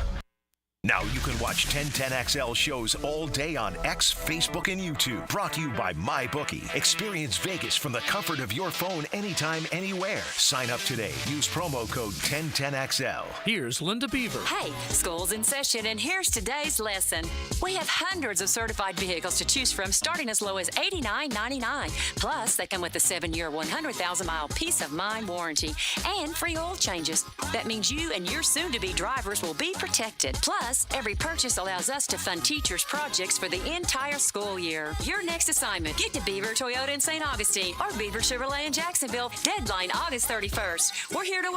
Now you can watch 1010XL shows all day on X, Facebook, and YouTube. Brought to you by MyBookie. Experience Vegas from the comfort of your phone anytime, anywhere. Sign up today. Use promo code 1010XL. Here's Linda Beaver. Hey, school's in session, and here's today's lesson. We have hundreds of certified vehicles to choose from, starting as low as $89.99. Plus, they come with a 7-year, 100,000-mile peace of mind warranty and free oil changes. That means you and your soon-to-be drivers will be protected. Plus, every purchase allows us to fund teachers' projects for the entire school year. Your next assignment, get to Beaver Toyota in St. Augustine or Beaver Chevrolet in Jacksonville. Deadline August 31st. We're here to